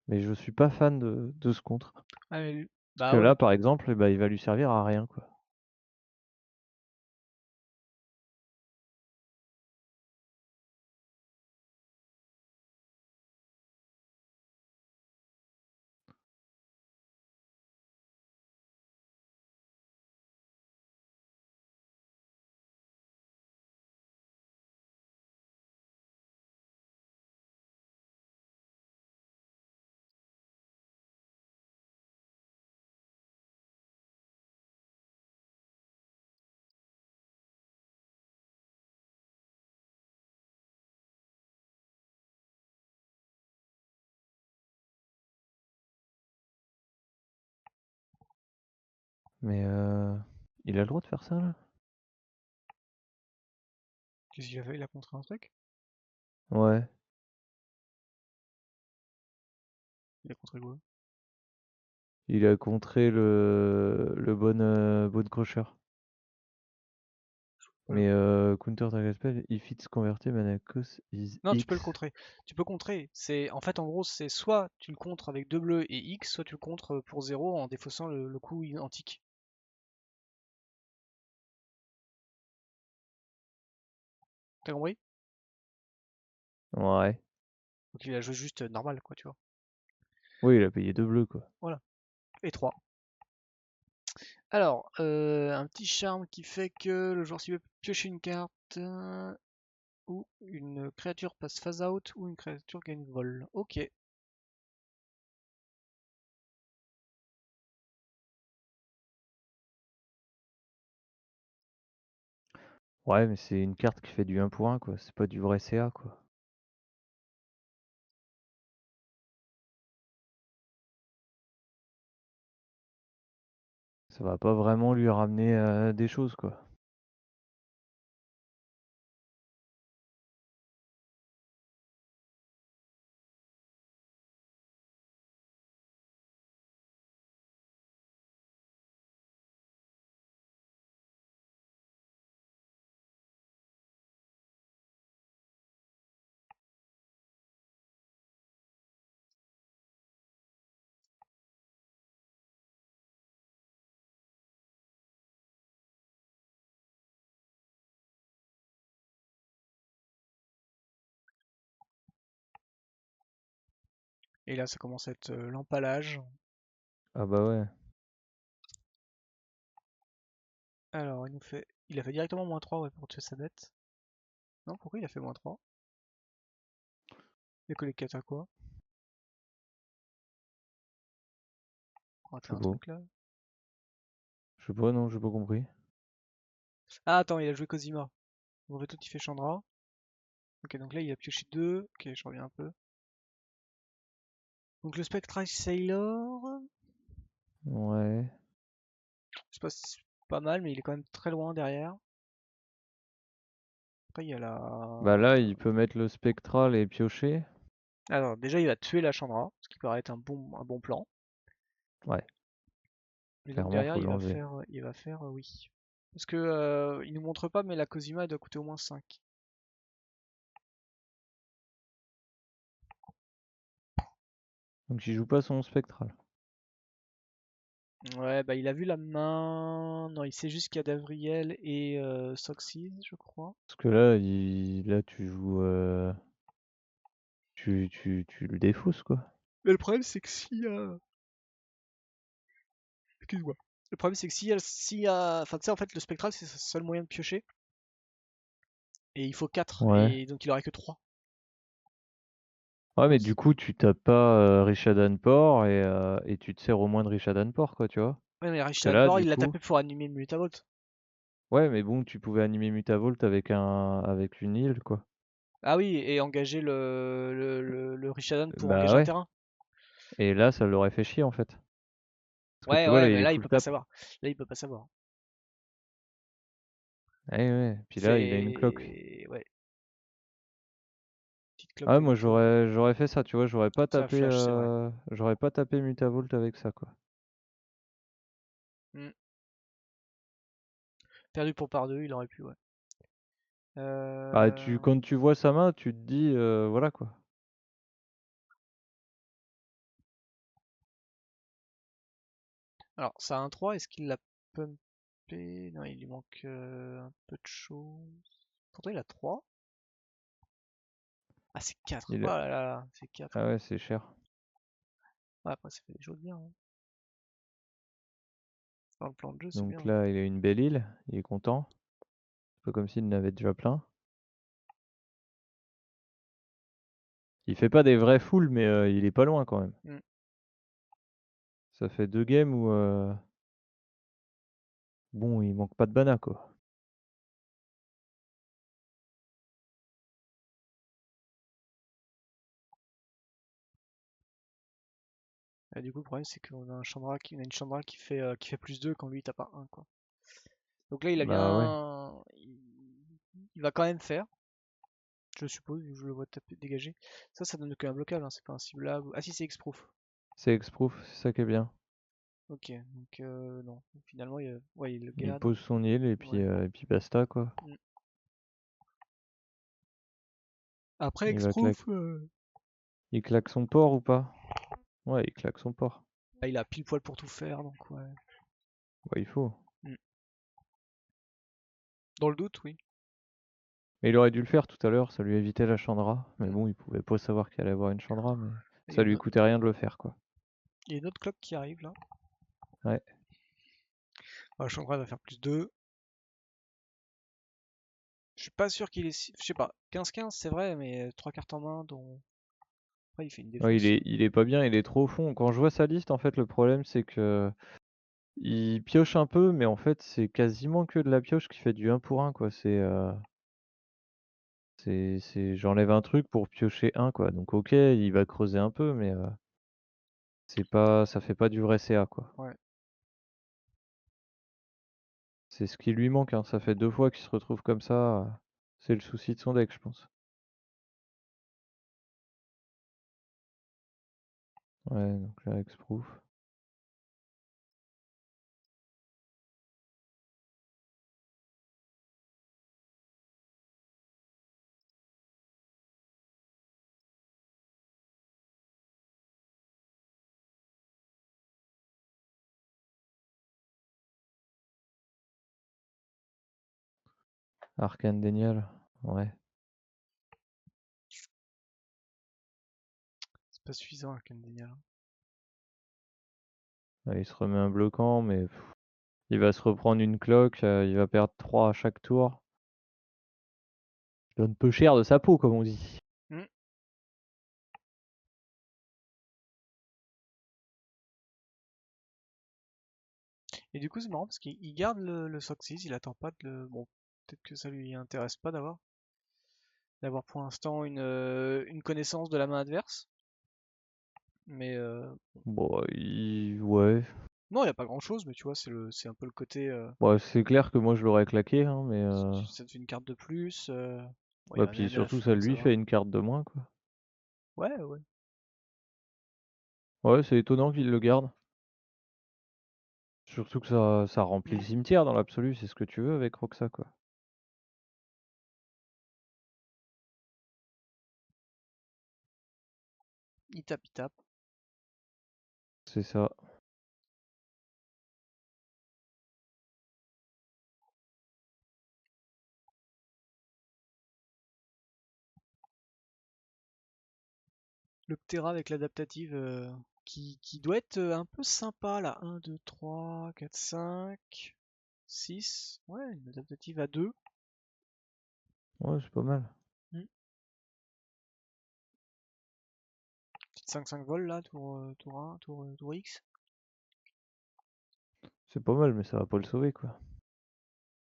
mais je suis pas fan de ce contre. Ah, mais Parce bah que ouais. là, par exemple, bah, il va lui servir à rien, quoi. Mais il a le droit de faire ça, là? Qu'est-ce qu'il a fait? Il a contré un truc? Ouais. Il a contré quoi? Il a contré le bon crocheur. Pas le- Mais counter target spell, if it's converted, mana cost is Non, tu peux le X. contrer. Tu peux contrer. C'est en fait en gros c'est soit tu le contres avec 2 bleus et X, soit tu le contres pour 0 en défaussant le coup antique. T'as compris? Ouais. Donc il a joué juste normal quoi, tu vois. Oui, il a payé 2 bleus, quoi. Voilà. Et 3. Alors, un petit charme qui fait que le joueur cible peut piocher une carte ou une créature passe phase out ou une créature gagne vol. Ok. Ouais, mais c'est une carte qui fait du 1 pour 1, quoi. C'est pas du vrai CA, quoi. Ça va pas vraiment lui ramener des choses, quoi. Et là ça commence à être l'empalage. Ah bah ouais. Alors il a fait directement -3 ouais, pour tuer sa bête. Non, pourquoi il a fait -3? Il a collé 4 à quoi? Je Raté sais un pas. truc là. Je sais pas, non, j'ai pas compris. Ah attends, il a joué Cosima. Mauvais tout il fait Chandra. Ok, donc là il a pioché 2. Ok, je reviens un peu. Donc le Spectral Sailor, Ouais. je sais pas si c'est pas mal, mais il est quand même très loin derrière. Après il y a Bah la... là, il peut mettre le spectral et piocher. Alors déjà il va tuer la Chandra, ce qui paraît être un bon plan. Ouais. Et donc Clairement, derrière, faut l'enlever. il va faire oui. Parce que il nous montre pas, mais la Cosima elle doit coûter au moins 5. Donc il joue pas son spectral. Ouais, bah il a vu la main. Non, il sait juste qu'il y a Davriel et Soxys, je crois. Parce que là, là tu joues. Tu le défausses quoi. Mais le problème, c'est que s'il y a. Excuse-moi. Le problème, c'est que s'il y a. Enfin, tu sais, en fait, le spectral, c'est son seul moyen de piocher. Et il faut 4. Ouais. Et donc, il aurait que 3. Ouais, mais Donc, du coup, tu tapes pas Rishadan et tu te sers au moins de Rishadan quoi, tu vois. ouais, mais Parce que là, Richtad du il l'a coup. tapé pour animer le Mutavolt. Ouais, mais bon, tu pouvais animer Mutavolt avec une île, quoi. Ah oui, et engager le Rishadan pour Bah engager un ouais. terrain. Et là, ça l'aurait fait chier, en fait. Parce que Ouais, tu vois, ouais, là, mais il est là, il full peut pas tap. savoir. Là, il peut pas savoir. Ouais, ouais. Puis là, il a une cloque. C'est. Ouais, petite cloque Ah, de moi, Mutavolt. j'aurais fait ça, tu vois. Ça flash, c'est vrai. J'aurais pas tapé Mutavolt avec ça, quoi. Hmm. Perdu pour par deux, il aurait pu, ouais. Bah, Euh, quand tu vois sa main, tu te dis, voilà, quoi. Alors, ça a un 3, est-ce qu'il l'a pumpé? Non, il lui manque un peu de choses. Pourtant, il a 3. Ah, c'est 4. Il Oh a- là là, là, c'est 4. Ah ouais, c'est cher. Ouais, après, ça fait des choses bien, hein. Dans le plan de jeu, c'est Donc bien. là, il a une belle île. Il est content. C'est pas comme s'il en avait déjà plein. Il fait pas des vrais fulls, mais il est pas loin, quand même. Hmm. Ça fait 2 games où, bon, il manque pas de mana, quoi. Et du coup, le problème, c'est qu'on a on a une Chandra qui fait plus 2 quand lui, il tape pas 1, quoi. Donc là, il a Bah ouais. bien. Il va quand même faire, je suppose, vu que je le vois taper, dégager. Ça donne qu'un blocable, hein, c'est pas un ciblable. Ah si, c'est X-Proof. C'est Exproof, c'est ça qui est bien. Ok, donc non. Finalement, ouais, il le Il garde. pose son île Ouais. et puis basta, quoi. Mm. Après Il va X-Proof, il claque son port ou pas? Ouais, il claque son port. bah, il a pile poil pour tout faire, donc ouais. Ouais, il faut. Mm. Dans le doute, oui. Mais il aurait dû le faire tout à l'heure, ça lui évitait la Chandra. Mais Mm. bon, il pouvait pas savoir qu'il allait avoir une Chandra, mais Il y a ça lui coûtait rien de le faire, quoi. une autre cloque qui arrive là. Ouais. Bah, Chandra va faire plus 2. Je suis pas sûr qu'il est. Je sais pas. 15-15, c'est vrai, mais 3 cartes en main, dont. Après, il fait une Ouais, défausse. il est pas bien, il est trop au fond. Quand je vois sa liste, en fait, le problème, c'est que il pioche un peu, mais en fait, c'est quasiment que de la pioche qui fait du 1 pour 1, quoi. J'enlève un truc pour piocher un, quoi. Donc, ok, il va creuser un peu, mais ça fait pas du vrai CA, quoi. Ouais. C'est ce qui lui manque, hein. Ça fait 2 fois qu'il se retrouve comme ça. C'est le souci de son deck, je pense. Ouais, donc là, Hexproof. Arcane Dénial. Ouais. C'est pas suffisant, Arcane Denial. Ouais, il se remet un bloquant, mais il va se reprendre une cloque. Il va perdre 3 à chaque tour. Il donne peu cher de sa peau, comme on dit. Hmm. Et du coup, c'est marrant parce qu'il garde le Soxys, il attend pas de le. Bon, peut-être que ça lui intéresse pas d'avoir pour l'instant une connaissance de la main adverse. Mais Bon, ouais. non, il y a pas grand chose, mais tu vois, c'est un peu le côté. Bon, c'est clair que moi, je l'aurais claqué, hein, mais... Ça te fait une carte de plus. Bon, il y Bah, a rien puis de la surtout, ça fou, ça lui va. fait une carte de moins, quoi. Ouais, ouais. Ouais, c'est étonnant qu'il le garde. Surtout que ça remplit le cimetière dans l'absolu, c'est ce que tu veux avec Roxa, quoi. Il tape, il tape. C'est ça. Le Ptera avec l'adaptative qui doit être un peu sympa là. 1, 2, 3, 4, 5, 6. Ouais, une adaptative à 2. Ouais, c'est pas mal. Petite 5-5 vol là, tour 1, tour X. C'est pas mal, mais ça va pas le sauver, quoi.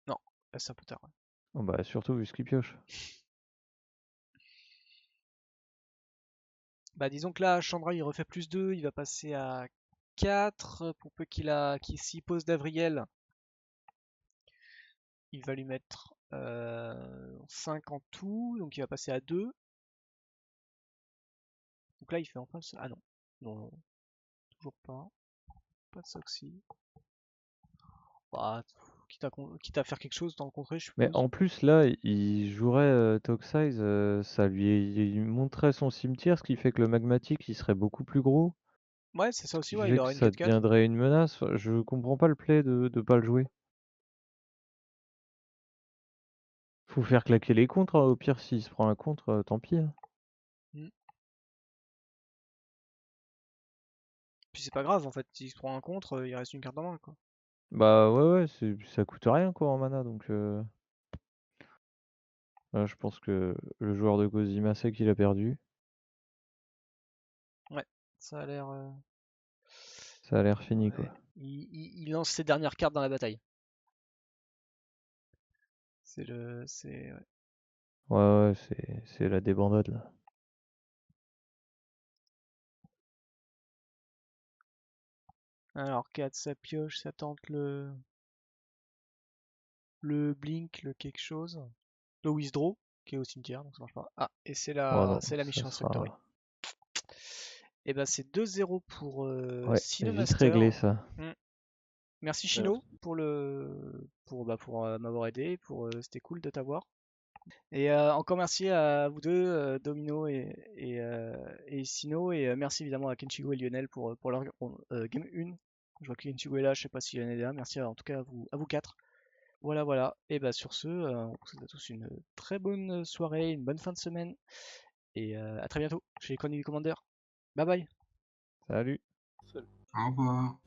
Non, là c'est un peu tard. Ouais. Oh, bah, surtout vu ce qu'il pioche. Bah disons que là, Chandra il refait plus 2, il va passer à 4 pour peu qu'il s'y pose d'Avriel. Il va lui mettre 5 en tout, donc il va passer à 2. Donc là il fait enfin... Ah non, non, toujours pas. Pas de Soxy. Bah, quitte à faire quelque chose dans le contrée, je Mais suppose. en plus, là, il jouerait Toxize, ça il montrerait son cimetière, ce qui fait que le magmatique, il serait beaucoup plus gros. Ouais, c'est ça Ce aussi, qui ouais, il fait que aura une ça 4-4. deviendrait une menace. Enfin, je comprends pas le play de pas le jouer. Faut faire claquer les contres, hein. Au pire, s'il se prend un contre, tant pis, hein. Puis c'est pas grave en fait, s'il se prend un contre, il reste une carte en main quoi. Bah ouais, ça coûte rien quoi en mana, donc là, je pense que le joueur de Kozima sait qu'il a perdu. Ouais, ça a l'air. Ça a l'air fini Ouais. quoi. Il lance ses dernières cartes dans la bataille. C'est le. C'est. Ouais. Ouais, c'est la débandade là. Alors 4, ça pioche, ça tente le blink, le quelque chose. Le withdraw, qui est au cimetière, donc ça marche pas. Ah, et Oh non, c'est la ça Mission Instructory. sera. Et ben c'est 2-0 pour Ouais, vite réglé Cinemaster. ça. Mm. Merci Chino pour m'avoir aidé, c'était cool de t'avoir. Et encore merci à vous deux, Domino et Sino, et merci évidemment à Kenchigo et Lionel pour leur game 1. Je vois que Kenchigo est là, je sais pas si Lionel est là, merci en tout cas à vous quatre. Voilà, voilà, et bah sur ce, on vous souhaite à tous une très bonne soirée, une bonne fin de semaine, et à très bientôt chez les Chroniques du Commander. Bye bye. Salut. Au revoir.